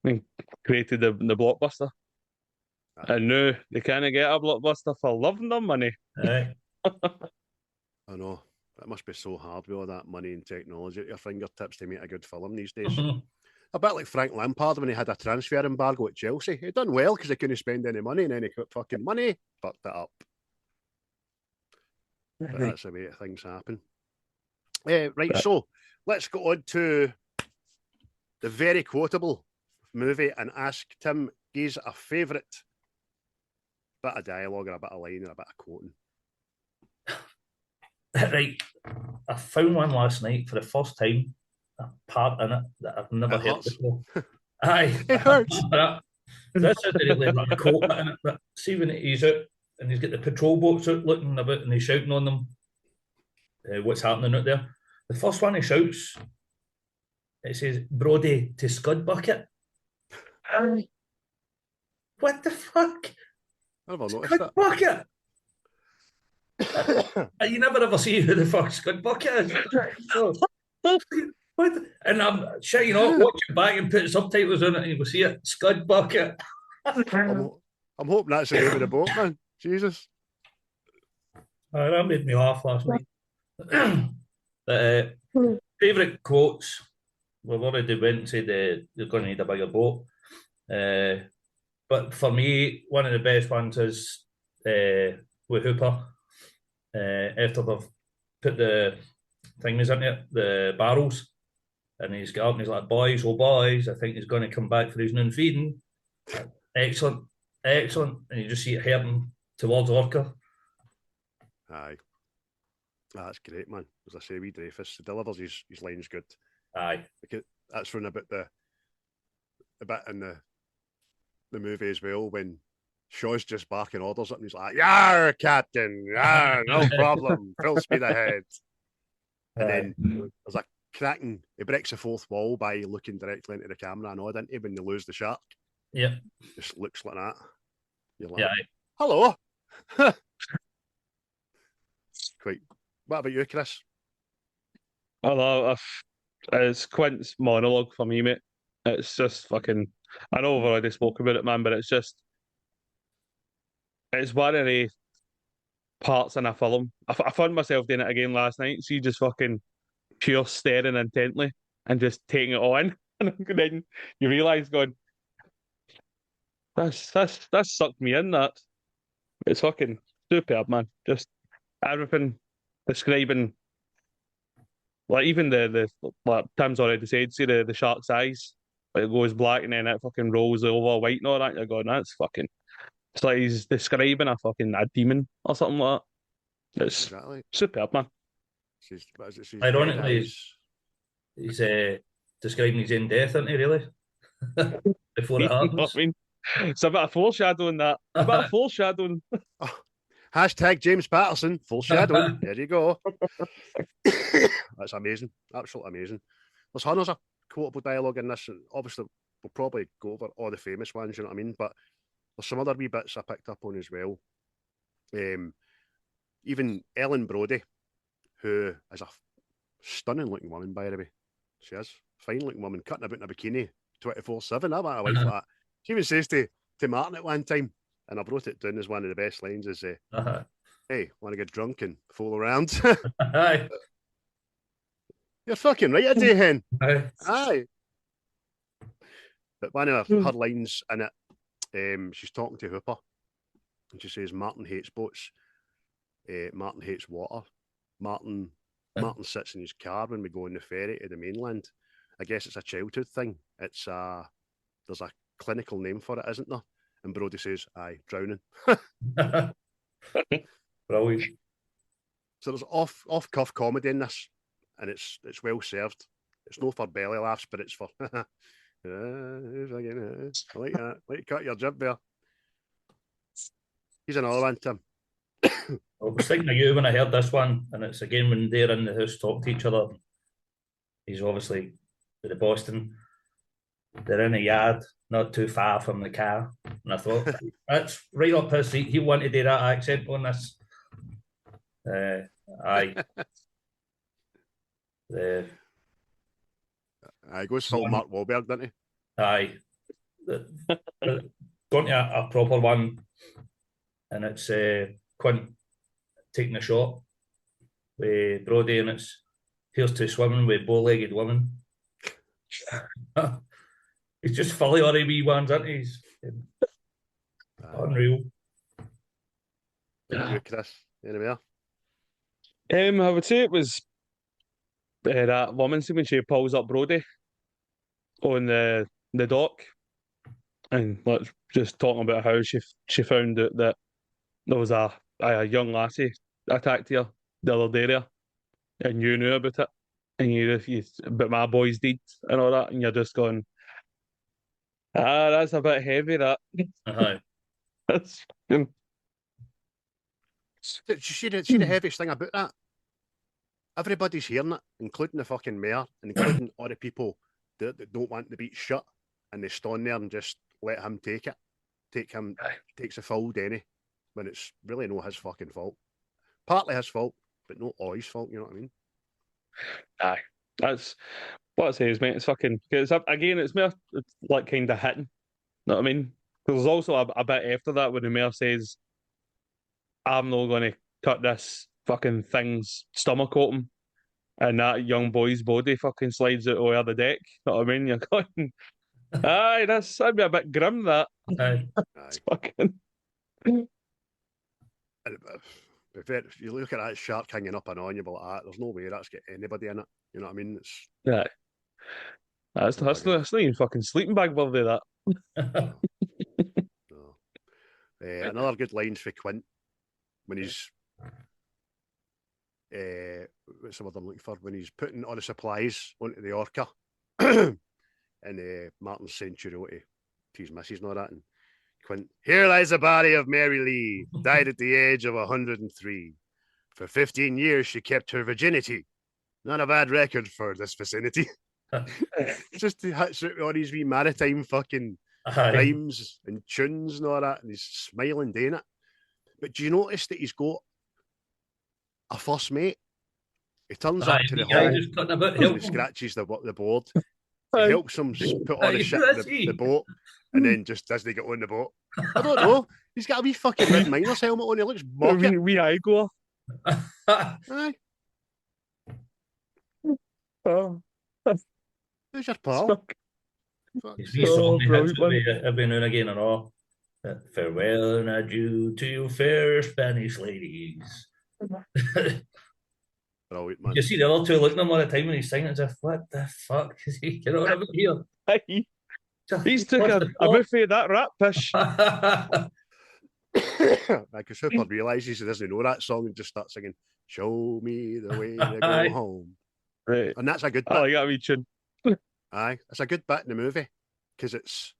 and created the blockbuster. And now they can't get a blockbuster for loving their money. I know. It must be so hard with all that money and technology at your fingertips to make a good film these days. A bit like Frank Lampard when he had a transfer embargo at Chelsea. He done well because he couldn't spend any money, and then he got fucking money, fucked it up. But that's the way things happen. Right, so let's go on to the very quotable movie and ask Tim, he's a favourite bit of dialogue or a bit of line or a bit of quoting. Right, I found one last night for the first time, a part in it that I've never heard before. Aye, it hurts. This isn't really like a quote in it, but see when he's out and he's got the patrol boats out looking about and he's shouting on them, what's happening out there. The first one he shouts, it says, "Brody to Scud Bucket." What the fuck? I never noticed Scud that. Bucket? You never ever see who the fuck Scud Bucket is. What? And I'm shouting off, watch it back and put subtitles on it and you will see it. Scud Bucket. I'm hoping that's the name of the boat, man. Jesus. That made me laugh last night. Favourite quotes. we've already went and said they're going to need a bigger boat. But for me, one of the best ones is with Hooper. After they've put the things in it, the barrels, and he's got up and he's like, boys, oh boys, I think he's going to come back for his noon feeding. Excellent. And you just see it heading towards Orca. Aye. That's great, man. As I say, Dreyfuss delivers his lines good. Aye. Because that's from about the bit in the movie as well when Shaw's just barking orders up and he's like, "Yar, Captain, yar, no problem, full speed ahead." And then there's a cracking, he breaks the fourth wall by looking directly into the camera and nodding when they lose the shark. Yeah. Just looks like that. You're like, yeah. Hello. Quite. What about you, Chris? I know, it's Quint's monologue for me, mate. It's just fucking, I know I've already spoke about it, man, but it's one of the parts in a film. I found myself doing it again last night. See, just fucking pure staring intently and just taking it all in. And then you realise, going, that's sucked me in, that. It's fucking superb, man. Just everything describing, like, even the like Tim's already said, see the shark's eyes, like it goes black and then it fucking rolls over white and all that. You're going, that's fucking, it's like he's describing a demon or something like that. It's exactly superb, man. Ironically, he's describing his own death, isn't he, really? Before it happens. I mean, it's a bit of foreshadowing, that. A bit of foreshadowing. Oh, hashtag James Patterson, foreshadowing. There you go. That's amazing. Absolutely amazing. There's hundreds of quotable dialogue in this, and obviously we'll probably go over all the famous ones, you know what I mean? But there's some other wee bits I picked up on as well. Even Ellen Brody, who is a stunning looking woman, by the way. She is. Fine looking woman, cutting about in a bikini 24/7. I want a wife like that. She even says to Martin at one time, and I wrote it down as one of the best lines, is hey, want to get drunk and fool around? You're fucking right, I do, hen. Aye. But one of her lines in it, she's talking to Hooper, and she says, Martin hates boats. Martin hates water. Martin sits in his car when we go on the ferry to the mainland. I guess it's a childhood thing. It's there's a clinical name for it, isn't there? And Brody says, aye, drowning. Brilliant. So there's off-cuff comedy in this, and it's well served. It's not for belly laughs, but it's for I like that. Like, cut your jib there. He's another one, Tim. I was thinking of you when I heard this one, and it's again when they're in the house talking to each other. He's obviously with the Boston. They're in a yard, not too far from the car. And I thought, that's right up his street. He wanted to do that accent on this. Aye. I goes full Mark Wahlberg, doesn't he? Aye. Going to a proper one, and it's Quint taking a shot with Brody, and it's here's to swimming with bow-legged women. He's just fully all the wee ones, isn't he? He's unreal. Chris, anywhere? I would say it was that woman, see when she pulls up Brody on the dock, and like just talking about how she found out that there was a young lassie attacked her the other day there, and you knew about it, and you but my boys did and all that, and you're just going, that's a bit heavy, that. That's see the heaviest thing about that? Everybody's hearing it, including the fucking mayor, and including all the people that don't want the beach shut, and they stand there and just let him take it. Takes a full Denny, when it's really not his fucking fault. Partly his fault, but not all his fault, you know what I mean? Aye. That's what I say is, mate, it's fucking, because again, it's more like kind of hitting. You know what I mean? Because there's also a bit after that where the mayor says, I'm not going to cut this fucking thing's stomach open and that young boy's body fucking slides out over the deck. You know what I mean? You're going, aye, that'd be a bit grim. That Aye. it's fucking. If you look at that shark hanging up and on, you'll be like, there's no way that's got anybody in it. You know what I mean? It's Yeah. That's not even fucking sleeping bag worthy, that. no. Another good line for Quint when he's what's the word I'm looking for? When he's putting all the supplies onto the Orca, and Martin's saying to his missus and all that, and Quint, here lies the body of Mary Lee, died at the age of 103. For 15 years she kept her virginity. Not a bad record for this vicinity. Just to hit all these wee maritime fucking rhymes and tunes and all that, and he's smiling doing it. But do you notice that he's got a first mate? He turns up to the hall and he scratches the board. He helps him put all the shit in the boat, and then just doesn't get on the boat. I don't know. He's got a wee fucking red miner's helmet on. He looks bucket. Wee Igor. Aye. Oh. Who's your pal? Every now and again and all. Farewell and adieu to you fair Spanish ladies. Brilliant, man. You see the other two looking at him all the time when he's singing, as if, what the fuck is he getting on about here? He's took a buffet of that rat fish. Because Hooper realises he doesn't know that song and just starts singing, show me the way to go home. Right. And that's a good bit. I like that wee tune. Aye, it's a good bit in the movie because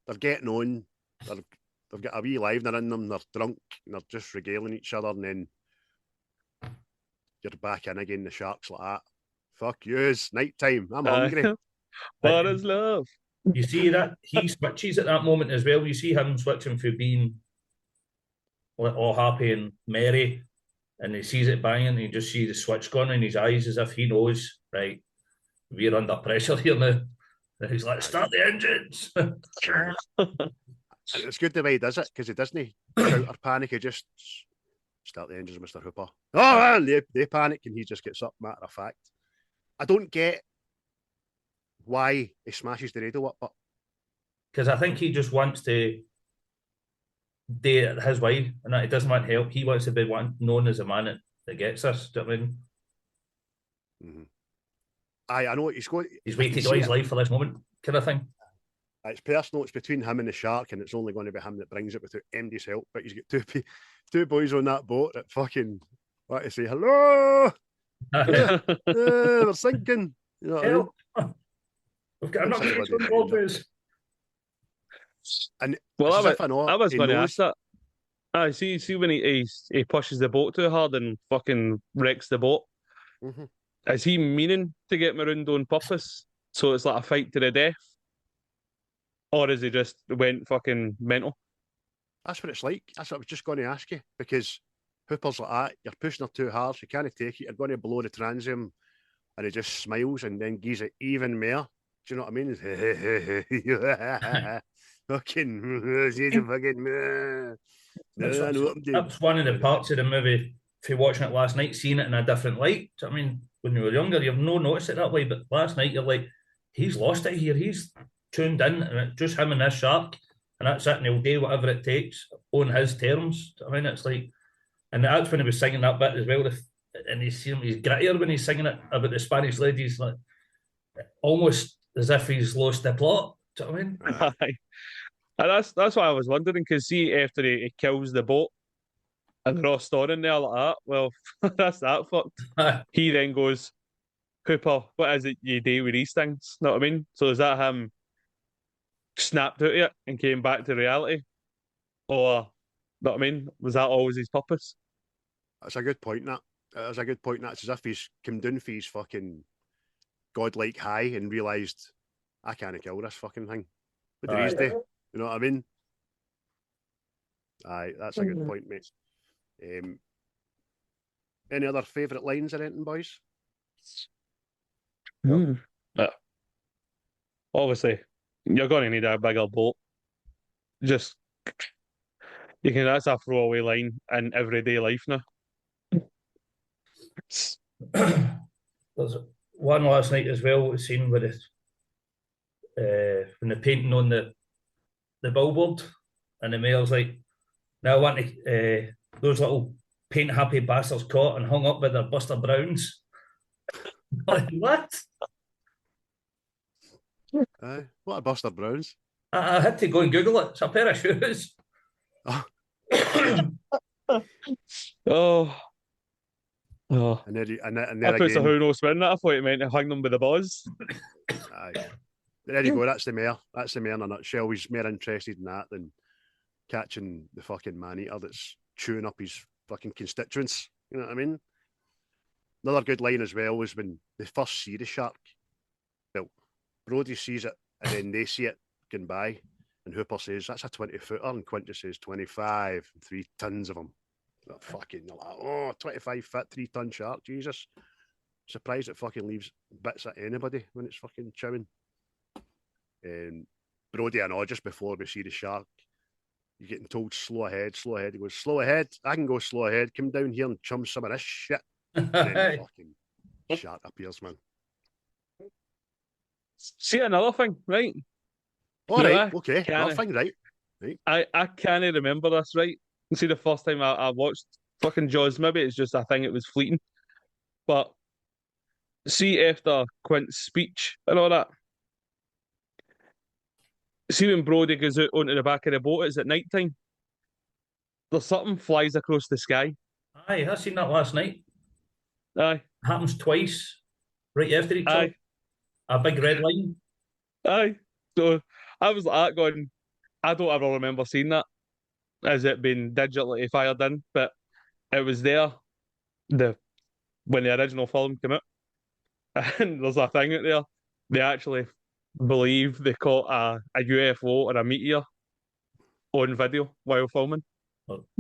they're getting on, they've got a wee livener in them, they're drunk, and they're just regaling each other, and then you're back in again, the shark's like that. Fuck yous, night time, I'm hungry. What is love? You see that he switches at that moment as well. You see him switching from being all happy and merry, and he sees it banging, and you just see the switch going in his eyes as if he knows, right, we're under pressure here now. And he's like, start the engines. It's good the way he does it, because he doesn't shout or panic, he just start the engines, Mr. Hooper. Oh man, they panic and he just gets up, matter of fact. I don't get why he smashes the radio up, but because I think he just wants to do it his way, and that he doesn't want help. He wants to be known as a man that gets us. Do you know what I mean? Mm-hmm. I know he's waited all his life for this moment, kind of thing. It's personal. It's between him and the shark, and it's only going to be him that brings it without MD's help. But he's got two boys on that boat that fucking want to say hello. We're sinking. You know what help. I mean? We've got enough to And well, I was going to ask that. I see when he pushes the boat too hard and fucking wrecks the boat. Mm-hmm. Is he meaning to get marooned on purpose? So it's like a fight to the death? Or is he just went fucking mental? That's what it's like. That's what I was just going to ask you. Because Hooper's like that. You're pushing her too hard. She can't take it. You're going to blow the transom. And he just smiles and then gives it even more. Do you know what I mean? That's one of the parts of the movie, if you're watching it last night, seeing it in a different light. Do you know what I mean? When you were younger, you've no noticed it that way, but last night you're like, he's lost it here. He's tuned in, and it's just him and this shark, and that's it, and he'll do whatever it takes on his terms. I mean, it's like, and that's when he was singing that bit as well. And he's grittier when he's singing it about the Spanish ladies, like almost as if he's lost the plot. Do you know what I mean? And that's why I was wondering, because see, after he kills the boat and they're all storing there like that, well, that's that fucked. He then goes, Hooper, what is it you do with these things? Know what I mean? So is that him snapped out of it and came back to reality? Or, know what I mean? Was that always his purpose? That's a good point, that. That's a good point. That's as if he's come down for his fucking godlike high and realised, I can't kill this fucking thing. What do these do? You know what I mean? Aye, that's a good point, mate. Any other favourite lines or anything, boys? Obviously, you're going to need a bigger boat. Just, that's a throwaway line in everyday life now. There's one last night as well. We've seen with when they're painting on the billboard, and the mayor's like, "Now I want those little paint happy bastards caught and hung up with their Buster Browns." Like, what? What a Buster Browns. I had to go and Google it. It's a pair of shoes. Oh. Oh. And there, I put again, a who knows when that. I thought it meant to hang them with the buzz. aye. There you go. That's the mayor. That's the mayor in a nutshell. He's more interested in that than catching the fucking man-eater that's chewing up his fucking constituents. You know what I mean? Another good line as well was when they first see the shark. Well, Brody sees it and then they see it going by, and Hooper says, "That's a 20-footer," and Quintus says 25, 3 tons of them. Fucking, like, 25-foot, 3-ton shark, Jesus. Surprised it fucking leaves bits at anybody when it's fucking chewing. Brody and I, just before we see the shark, you're getting told slow ahead, slow ahead. He goes, "Slow ahead, I can go slow ahead, come down here and chum some of this shit." And then the fucking shark appears, man. See another thing, right? All right, okay, another thing, right. I can't remember this, right? See, the first time I watched fucking Jaws, maybe it's just I think it was fleeting. But see, after Quint's speech and all that, see when Brody goes out onto the back of the boat, it's at night time. There's something flies across the sky. Aye, I seen that last night. Aye. Happens twice, right after each other. A big red line. Aye. So I was like that going, I don't ever remember seeing that as it being digitally fired in, but it was there when the original film came out. And there's a thing out there. They actually believe they caught a UFO or a meteor on video while filming.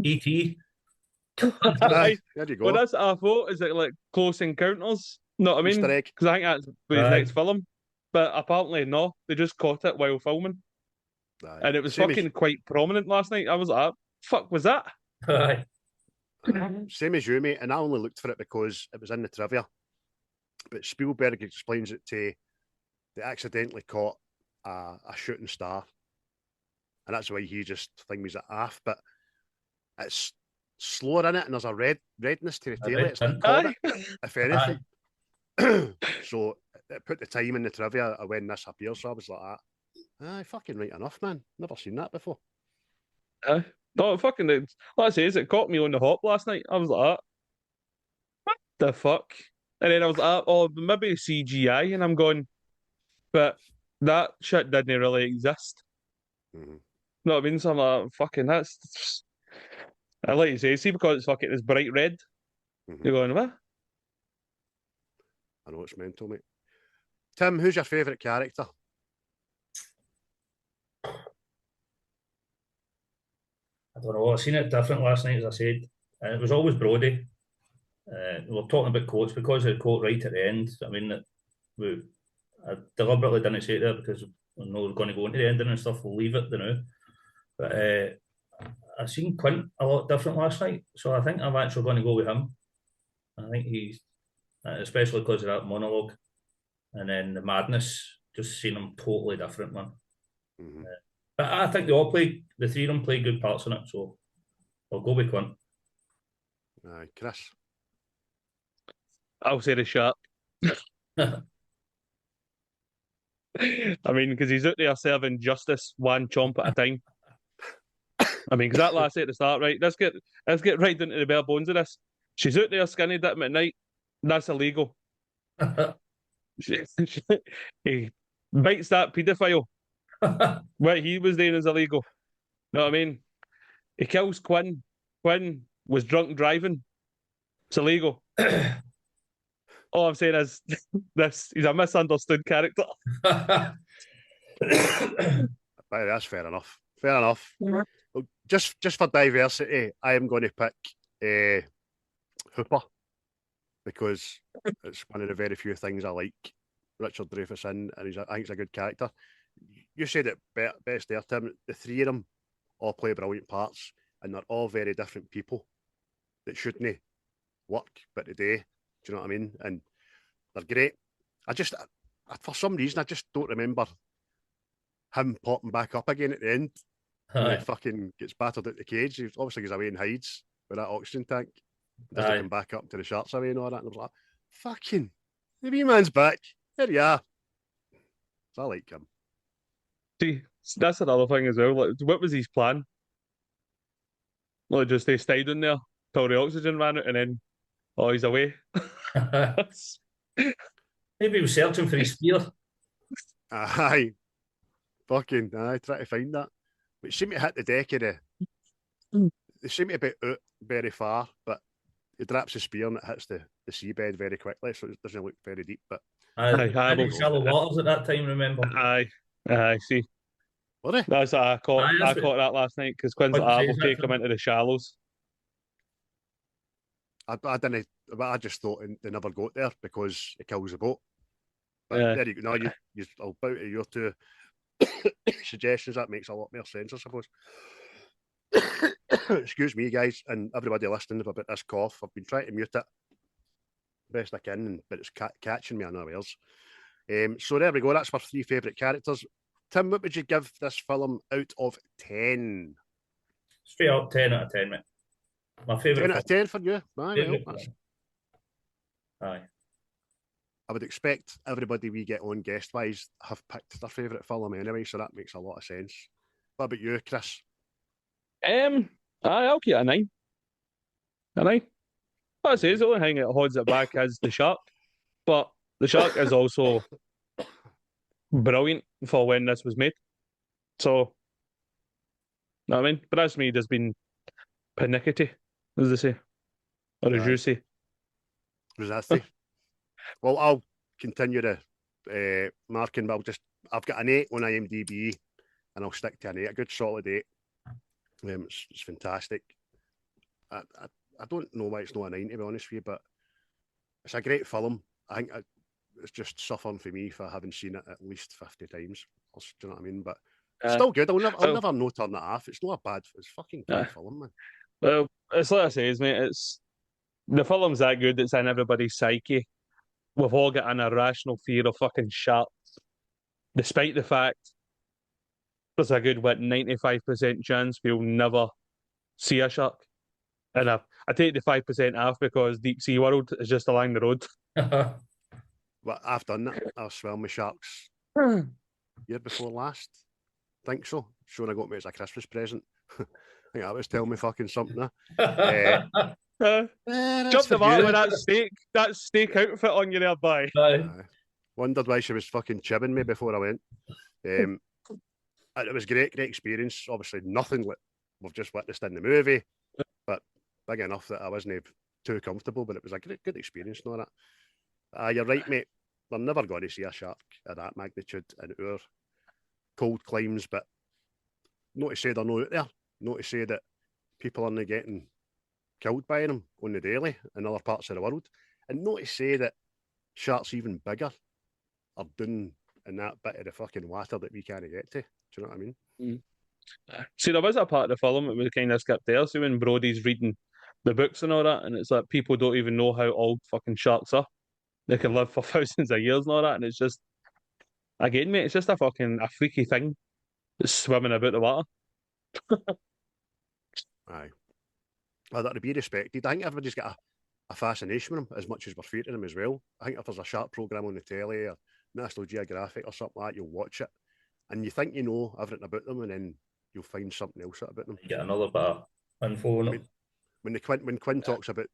E.T. Aye, there you go. Well, that's what I thought. Is it like Close Encounters? Know what I mean? Easter egg. Because I think that's his next film. But apparently, no. They just caught it while filming. Aye. And it was fucking quite prominent last night. I was like, fuck was that? Aye. Same as you, mate. And I only looked for it because it was in the trivia. But Spielberg explains it to they accidentally caught a shooting star. And that's why he just thinks it off. But it's slower in it, and there's a redness to the tail. It's like caught it, if anything. So it put the time in the trivia of when this appears. So I was like, aye, fucking right enough, man. Never seen that before. No, fucking, like I say, it caught me on the hop last night. I was like, what the fuck? And then I was like, oh, maybe CGI. And I'm going, but that shit didn't really exist. Mm-hmm. You know what I mean? So I'm like, fucking, that's. I like you say, see, because it's fucking, it's bright red. Mm-hmm. You're going, what? I know it's mental, mate. Tim, who's your favourite character? I don't know. I seen it different last night, as I said, and it was always Brody. We were talking about quotes because of the quote right at the end. I mean, I deliberately didn't say it there because I know we're going to go into the ending and stuff. We'll leave it, you know. But I seen Quint a lot different last night, so I think I'm actually going to go with him. I think he's, especially because of that monologue, and then the madness. Just seeing him totally different, man. Mm-hmm. But I think they all play, the three of them play good parts in it, so I'll go with Quint. Chris? I'll say the shark. I mean, because he's out there serving justice one chomp at a time. I mean, because that last at the start, right? Let's get right into the bare bones of this. She's out there skinny dipping at night. That's illegal. He bites that paedophile. What he was doing is illegal. You know what I mean? He kills Quinn. Quinn was drunk driving. It's illegal. All I'm saying is he's a misunderstood character. That's fair enough. Fair enough. Well, just for diversity, I am going to pick Hooper because it's one of the very few things I like Richard Dreyfuss in, and I think he's a good character. You said it best there, Tim. The three of them all play brilliant parts, and they're all very different people that shouldn't work, but today, do you know what I mean? And They're great. For some reason, I just don't remember him popping back up again at the end. When he fucking gets battered out the cage. He obviously goes away and hides with that oxygen tank. Doesn't come back up to the sharks away and all that. And I was like, fucking, the wee man's back. There you are. So I like him. See, that's another thing as well. Like, what was his plan? Like, just they stayed in there till the oxygen ran out and then, he's away. Maybe he was searching for his spear. Aye. Fucking, aye, try to find that. But it seemed to hit the deck of they seem to be out very far, but he drops the spear and it hits the seabed very quickly, so it doesn't look very deep. But shallow waters at that time, remember? Aye, see. What? That's what I caught. I caught that last night because Quinn's like, we'll take him into the shallows. I didn't. I just thought they never got there because it kills the boat. But there you go. Now I'll bow to your two suggestions. That makes a lot more sense, I suppose. Excuse me, guys, and everybody listening about this cough. I've been trying to mute it best I can, but it's catching me unawares. So there we go. That's my 3 favourite characters. Tim, what would you give this film out of 10? Straight up 10 out of 10, mate. My favourite. 10 out of 10 for you? Aye. I would expect everybody we get on guest-wise have picked their favourite film anyway, so that makes a lot of sense. What about you, Chris? I'll give it a 9. A 9. I say the only thing that holds it back is the shark, but the shark is also brilliant for when this was made. So, know what I mean? But that's me just being pernickety, as they say, or as you say. Rosati. Well, I'll continue the marking, but I've got an 8 on ImDb, and I'll stick to an 8, a good solid 8. It's fantastic. I don't know why it's not a 9, to be honest with you, but it's a great film. I think it's just suffering for me for having seen it at least 50 times. Do you know what I mean? But it's still good. I'll never no turn it off. It's not a bad. It's fucking great film, man. Well, it's like I say, mate. The film's that good. It's in everybody's psyche. We've all got an irrational fear of fucking sharks, despite the fact there's a good 95% chance we'll never see a shark. And I take the 5% off because Deep Sea World is just along the road. Well, I've done that. I've swam with sharks year before last. Think so. Sure, I got me as a Christmas present. I think that was telling me fucking something. Jump the bar with that steak outfit on you there, boy. Wondered why she was fucking chibbing me before I went. It was great experience. Obviously, nothing like we've just witnessed in the movie, but big enough that I wasn't too comfortable. But it was a good experience, and all that. You're right, mate. We're never going to see a shark of that magnitude in our cold climes, but not to say they're not out there. Not to say that people aren't getting killed by them on the daily in other parts of the world, and not to say that sharks even bigger are doing in that bit of the fucking water that we can't get to. Do you know what I mean? See, there was a part of the film that we kind of skipped there. See, when Brody's reading the books and all that, and it's like people don't even know how old fucking sharks are. They can live for thousands of years and all that, and it's just, again, mate, it's just a freaky thing that's swimming about the water. Aye. Well, that would be respected. I think everybody's got a fascination with them as much as we're fearing them as well. I think if there's a shark programme on the telly or National Geographic or something like that, you'll watch it and you think you know everything about them, and then you'll find something else out about them. You get another bit of info on them. When Quinn talks about,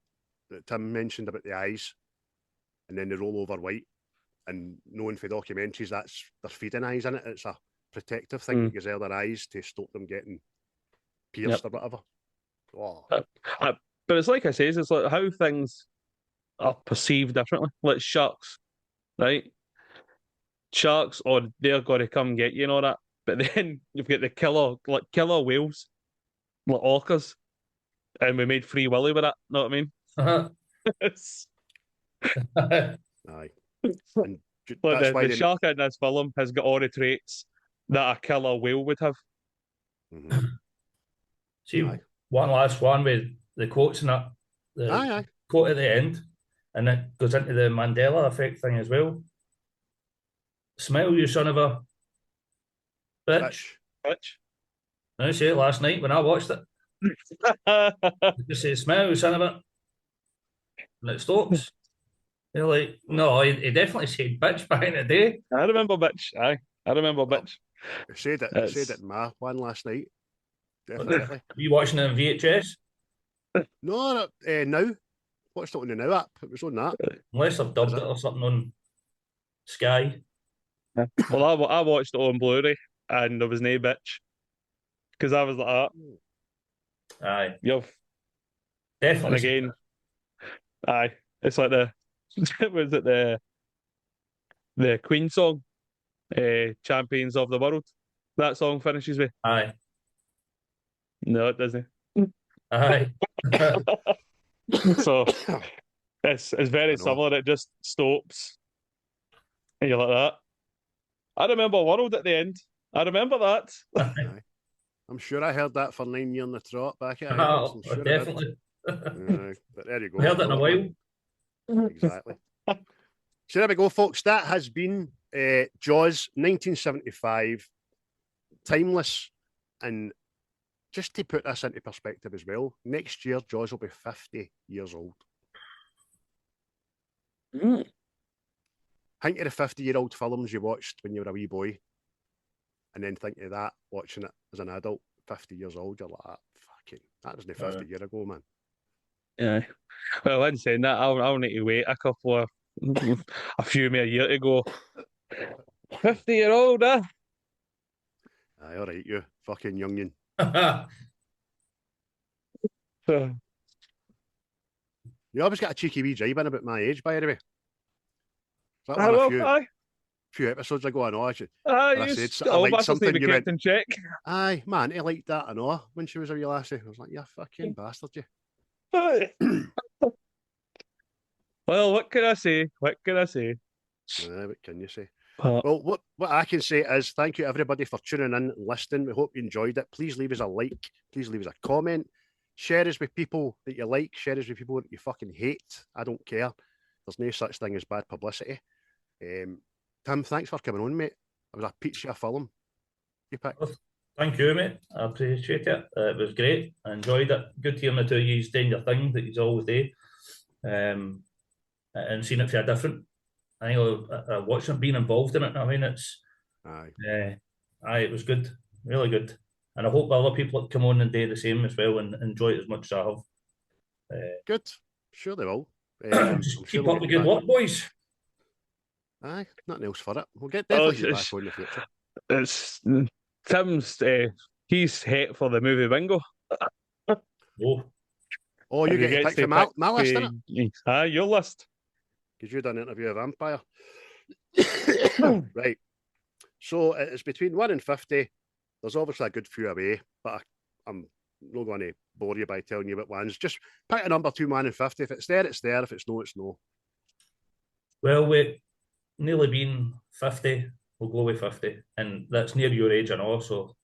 that Tim mentioned about the eyes, and then they roll over white, and knowing for documentaries that's they're feeding eyes in it. It's a protective thing that gives out their eyes to stop them getting pierced or whatever. Oh. But it's like I say, it's like how things are perceived differently. Like sharks, right? Sharks, or they're going to come get you and all that. But then you've got the killer whales, like orcas, and we made Free Willy with that. Know what I mean? Aye. But the shark in this film has got all the traits that a killer whale would have. Mm-hmm. See, one last one with the quotes and that. The quote at the end. And it goes into the Mandela effect thing as well. Smile, you son of a bitch. Bitch. I say it last night when I watched it. Just say, smile, you son of a... And it stops. You're like, no, he definitely said bitch back in the day. I remember bitch. Aye, I remember bitch. I said it in my one last night. Definitely. Are you watching it in VHS? No, now. Watched it on the Now app. It was on that. Unless they've dubbed it or something on Sky. Well, I watched it on Blu-ray and there was no bitch. Because I was like, Aye. You've... Definitely. And again, aye. It's like was it the Queen song? Champions of the World. That song finishes with. Aye. No, it doesn't. Aye. So it's very similar. It just stops. And you're like that. I remember World at the end. I remember that. Aye. I'm sure I heard that for 9 years in the trot back at Oh, sure definitely. But there you go. We heard it in a while. Exactly. So there we go, folks. That has been Jaws 1975. Timeless. And just to put this into perspective as well, next year Jaws will be 50 years old. Think of the 50-year-old films you watched when you were a wee boy, and then think of that, watching it as an adult, 50 years old, you're like, that wasn't 50 years ago, man. Yeah. Well, in saying that, I'll need to wait a few more years to go. 50-year-old, eh? Aye, all right, you fucking youngin. You always got a cheeky wee jibe in about my age, by the way. That one a few episodes ago, I know. I said I liked something. You went, in check. Aye, man, I liked that. I know when she was a wee lassie. I was like, you fucking bastard, you. Well, what can I say? What can you say? Well, what I can say is thank you everybody for tuning in and listening. We hope you enjoyed it. Please leave us a like. Please leave us a comment. Share us with people that you like. Share us with people that you fucking hate. I don't care. There's no such thing as bad publicity. Tim, thanks for coming on, mate. It was a pizza film you picked. Thank you, mate. I appreciate it. It was great. I enjoyed it. Good hearing the two of you doing your thing that you always do. And seeing it for a different. I think watching it, being involved in it. I mean, it's it was good, really good. And I hope other people that come on and do the same as well and enjoy it as much as I have. Good. Sure they will. Just keep up the good work, boys. Aye, nothing else for it. We'll definitely get back on in the future. It's Tim's. He's hit for the movie bingo. Oh, you get picked from my list, innit? Aye, your list. Because you done an interview of Vampire. Right. So it's between 1 and 50. There's obviously a good few away, but I'm not going to bore you by telling you what ones. Just pick a number between 1 and 50. If it's there, it's there. If it's no, it's no. Well, we nearly been 50. We'll go with 50. And that's near your age and all, so.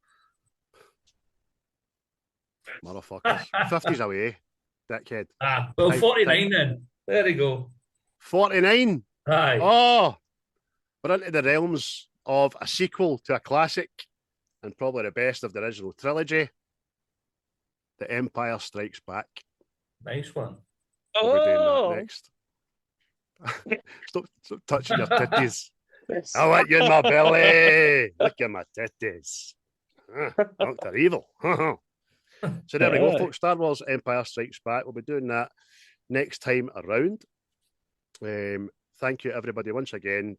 Motherfuckers. 50's away, dickhead. Well, 49 then. There you go. 49? Aye. Oh! We're into the realms of a sequel to a classic and probably the best of the original trilogy. The Empire Strikes Back. Nice one. We'll be doing that next. Stop touching your titties. I want you in my belly. Look at my titties. They're evil. So there we go, folks. Star Wars Empire Strikes Back. We'll be doing that next time around. Thank you, everybody, once again.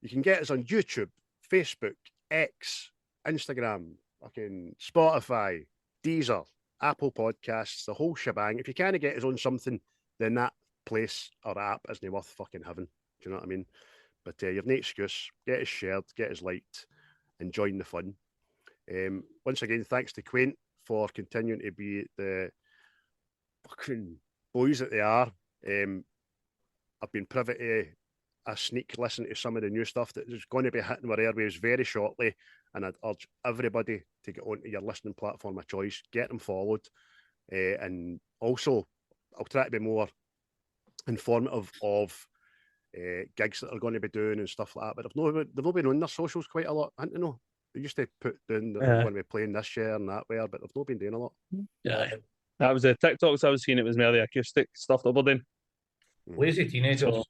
You can get us on YouTube, Facebook, X, Instagram, fucking Spotify, Deezer, Apple Podcasts, the whole shebang. If you can't get us on something, then that place or app isn't worth fucking having. Do you know what I mean? But you've no excuse. Get us shared, get us liked, and join the fun. Once again, thanks to Quaint for continuing to be the fucking boys that they are. I've been privy to a sneak listen to some of the new stuff that is going to be hitting our airwaves very shortly, and I'd urge everybody to get onto your listening platform of choice, get them followed, and also I'll try to be more informative of gigs that they're going to be doing and stuff like that. But they've not been on their socials quite a lot. I don't know. They used to put down that they're going to be playing this year and that where, but they've not been doing a lot. Yeah, that was the TikToks I was seeing. It was merely acoustic stuff that we're doing. Lazy teenagers. So...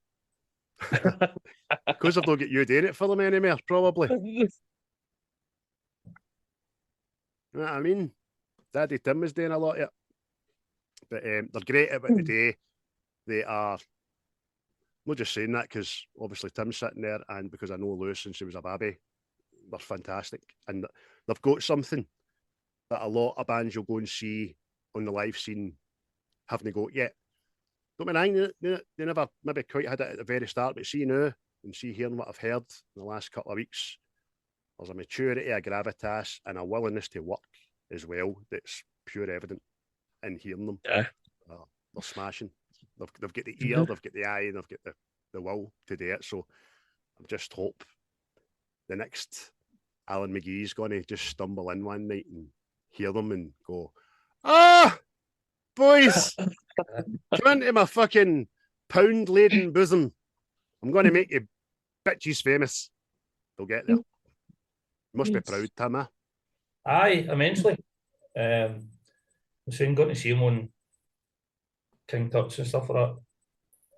Because they've not got you doing it for them anymore, probably. You know what I mean? Daddy Tim was doing a lot of it. But they're great at what they do. They are, I'm not just saying that because obviously Tim's sitting there and because I know Lewis since he was a baby, they're fantastic. And they've got something that a lot of bands you'll go and see on the live scene haven't got yet. Don't mind, they never maybe quite had it at the very start, but see now and see hearing what I've heard in the last couple of weeks, there's a maturity, a gravitas, and a willingness to work as well that's pure evident in hearing them. Yeah. They're smashing. They've got the ear, they've got the eye, and they've got the will to do it. So I just hope the next Alan McGee's going to just stumble in one night and hear them and go, boys, come into my fucking pound-laden bosom. I'm going to make you bitches famous. They'll get there. Must be proud, Tim, eh? Aye, immensely. I'm saying going to see him on King Tut's and stuff like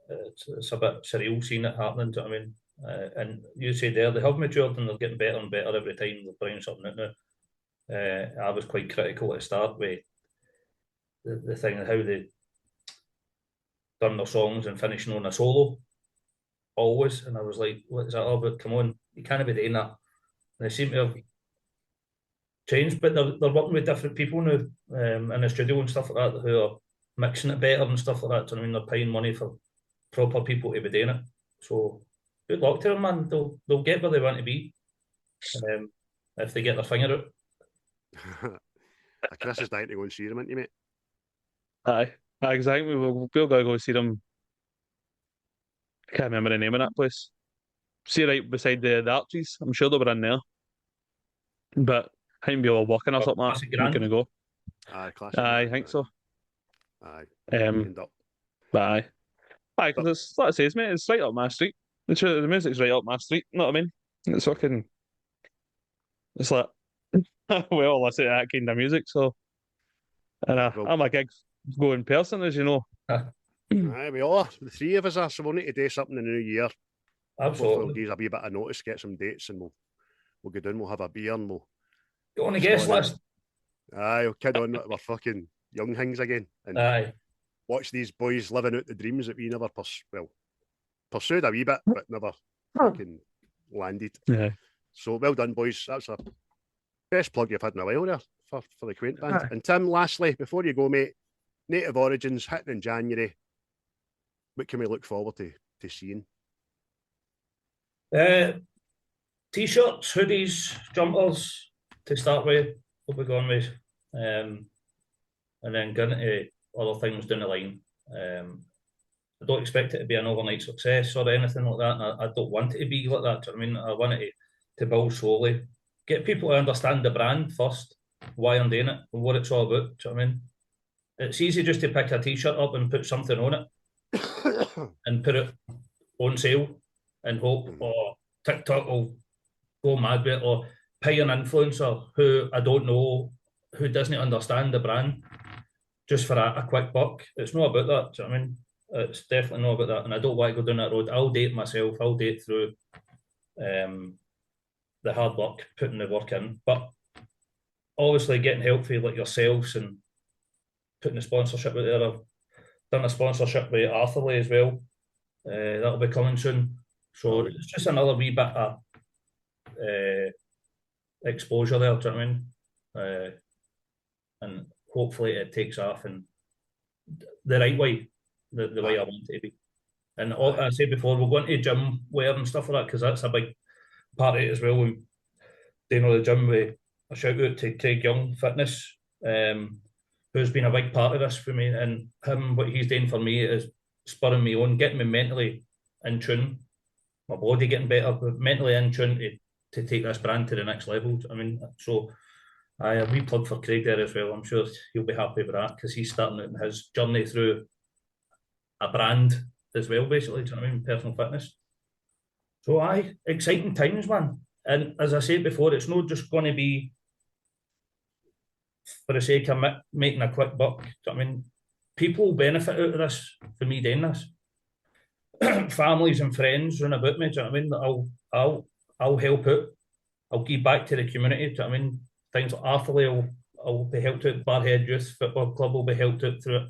that. It's a bit surreal seeing it happening, do you know what I mean? And you say there, they have matured and they're getting better and better every time they're bringing something out now. I was quite critical at the start with the thing of how they done their songs and finishing on a solo always, and I was like, what is that all about? Come on, you can't be doing that. And they seem to have changed, but they're working with different people now in the studio and stuff like that who are mixing it better and stuff like that. So I mean, they're paying money for proper people to be doing it. So good luck to them, man. They'll get where they want to be if they get their finger out. Chris is dying to go and see them, isn't you, mate? Aye, exactly. We're going to go see them. I can't remember the name of that place. See, right beside the Archies. I'm sure they were in there. But I think we were walking or something like that. We're going to go. Aye, classic. Aye, I think so. Aye. But aye. Aye, because it's like I say, mate, it's right up my street. The music's right up my street. You know what I mean? It's fucking. It's like, well, I listen to that kind of music, so. And I'm a gig going person, as you know. Aye, we are. The three of us are, so we'll need to do something in the new year. Absolutely. We'll give a wee bit of notice, get some dates, and we'll go down, we'll have a beer, and we'll go on the guest list. Aye, we'll kid on with our fucking young things again. And watch these boys living out the dreams that we never pursued a wee bit, but never fucking landed. Yeah. So well done, boys. That's the best plug you've had in a while there for the Quaint band. And Tim, lastly, before you go, mate, Native Origins hitting in January. What can we look forward to seeing? T-shirts, hoodies, jumpers to start with. We'll be going with, and then going into other things down the line. I don't expect it to be an overnight success or anything like that. And I don't want it to be like that. Do you know what I mean? I want it to build slowly, get people to understand the brand first, why I'm doing it, and what it's all about. Do you know what I mean? It's easy just to pick a T-shirt up and put something on it and put it on sale and hope or TikTok will go mad with it, or pay an influencer who I don't know, who doesn't understand the brand, just for a quick buck. It's not about that. Do you know what I mean? It's definitely not about that, and I don't want to go down that road. I'll date myself. I'll date through the hard work, putting the work in, but obviously getting help for like yourselves and putting the sponsorship out there. I've done a sponsorship with Arthurly as well. That'll be coming soon. So it's just another wee bit of exposure there, do you know what I mean? And hopefully it takes off in the right way, the way I want it to be. And all, I said before, we're going to gym wear and stuff like that, because that's a big part of it as well. We doing all the gym with a shout out to Craig Young Fitness, who's been a big part of this for me, and him, what he's doing for me is spurring me on, getting me mentally in tune, my body getting better, but mentally in tune to take this brand to the next level. I mean, so a wee plug for Craig there as well. I'm sure he'll be happy with that, because he's starting out in his journey through a brand as well, basically. Do you know what I mean? Personal fitness. So, aye, exciting times, man. And as I said before, it's not just going to be for the sake of making a quick buck. Do you know what I mean? People will benefit out of this for me doing this. Families and friends run about me. Do you know what I mean? I'll help out. I'll give back to the community. Do you know what I mean? Things like Arthurley will be helped out. Barhead Youth Football Club will be helped out through it.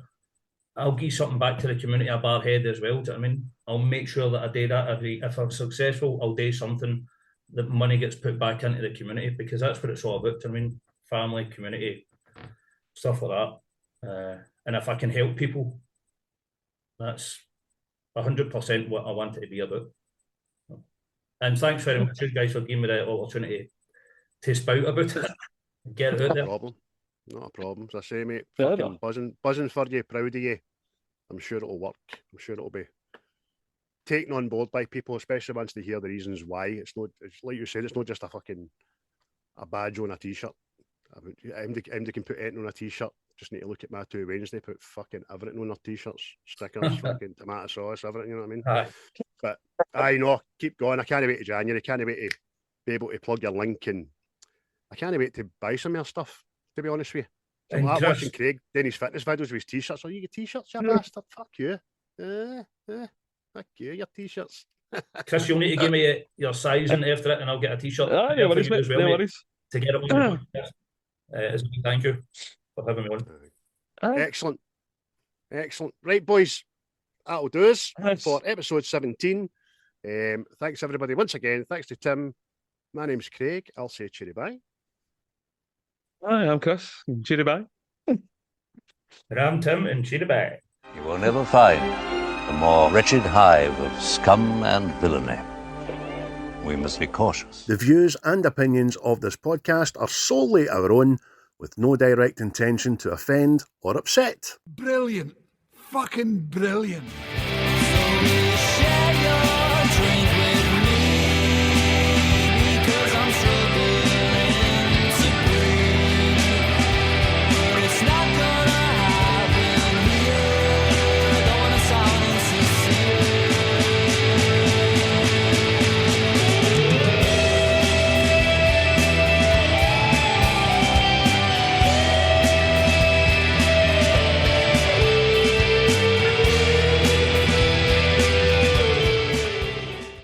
I'll give something back to the community of Barhead as well. Do you know what I mean? I'll make sure that I do that. If I'm successful, I'll do something that money gets put back into the community, because that's what it's all about. Do you know what I mean? Family, community, stuff like that. And if I can help people, that's 100% what I want it to be about. And thanks very much, you guys, for giving me the opportunity to spout about it. Get it out there. Not a problem. As I say, mate, fucking buzzing for you, proud of you. I'm sure it'll work. I'm sure it'll be taken on board by people, especially once they hear the reasons why. It's like you said, it's not just a badge on a t-shirt. MD can put anything on a t-shirt. Just need to look at my 2 Wednesday, put fucking everything on their t-shirts, stickers, fucking tomato sauce, everything, you know what I mean? Aye. But I know, keep going. I can't wait to January. Can't wait to be able to plug your link, and I can't wait to buy some more stuff, to be honest with you. So I'm watching Craig doing his fitness videos with his t-shirts. Oh, you get t-shirts, you bastard? Fuck you. Fuck you, your t-shirts. Chris, you'll need to give me your sizing after it, and I'll get a t-shirt. No worries, mate. No worries. To get it on. Thank you for having me on. Excellent. Right, boys, that'll do us for episode 17. Thanks, everybody, once again. Thanks to Tim. My name's Craig. I'll say cheery bye. Hi, I'm Chris. Cheery bye. And I'm Tim, and cheery bye. You will never find a more wretched hive of scum and villainy. We must be cautious. The views and opinions of this podcast are solely our own, with no direct intention to offend or upset. Brilliant. Fucking brilliant.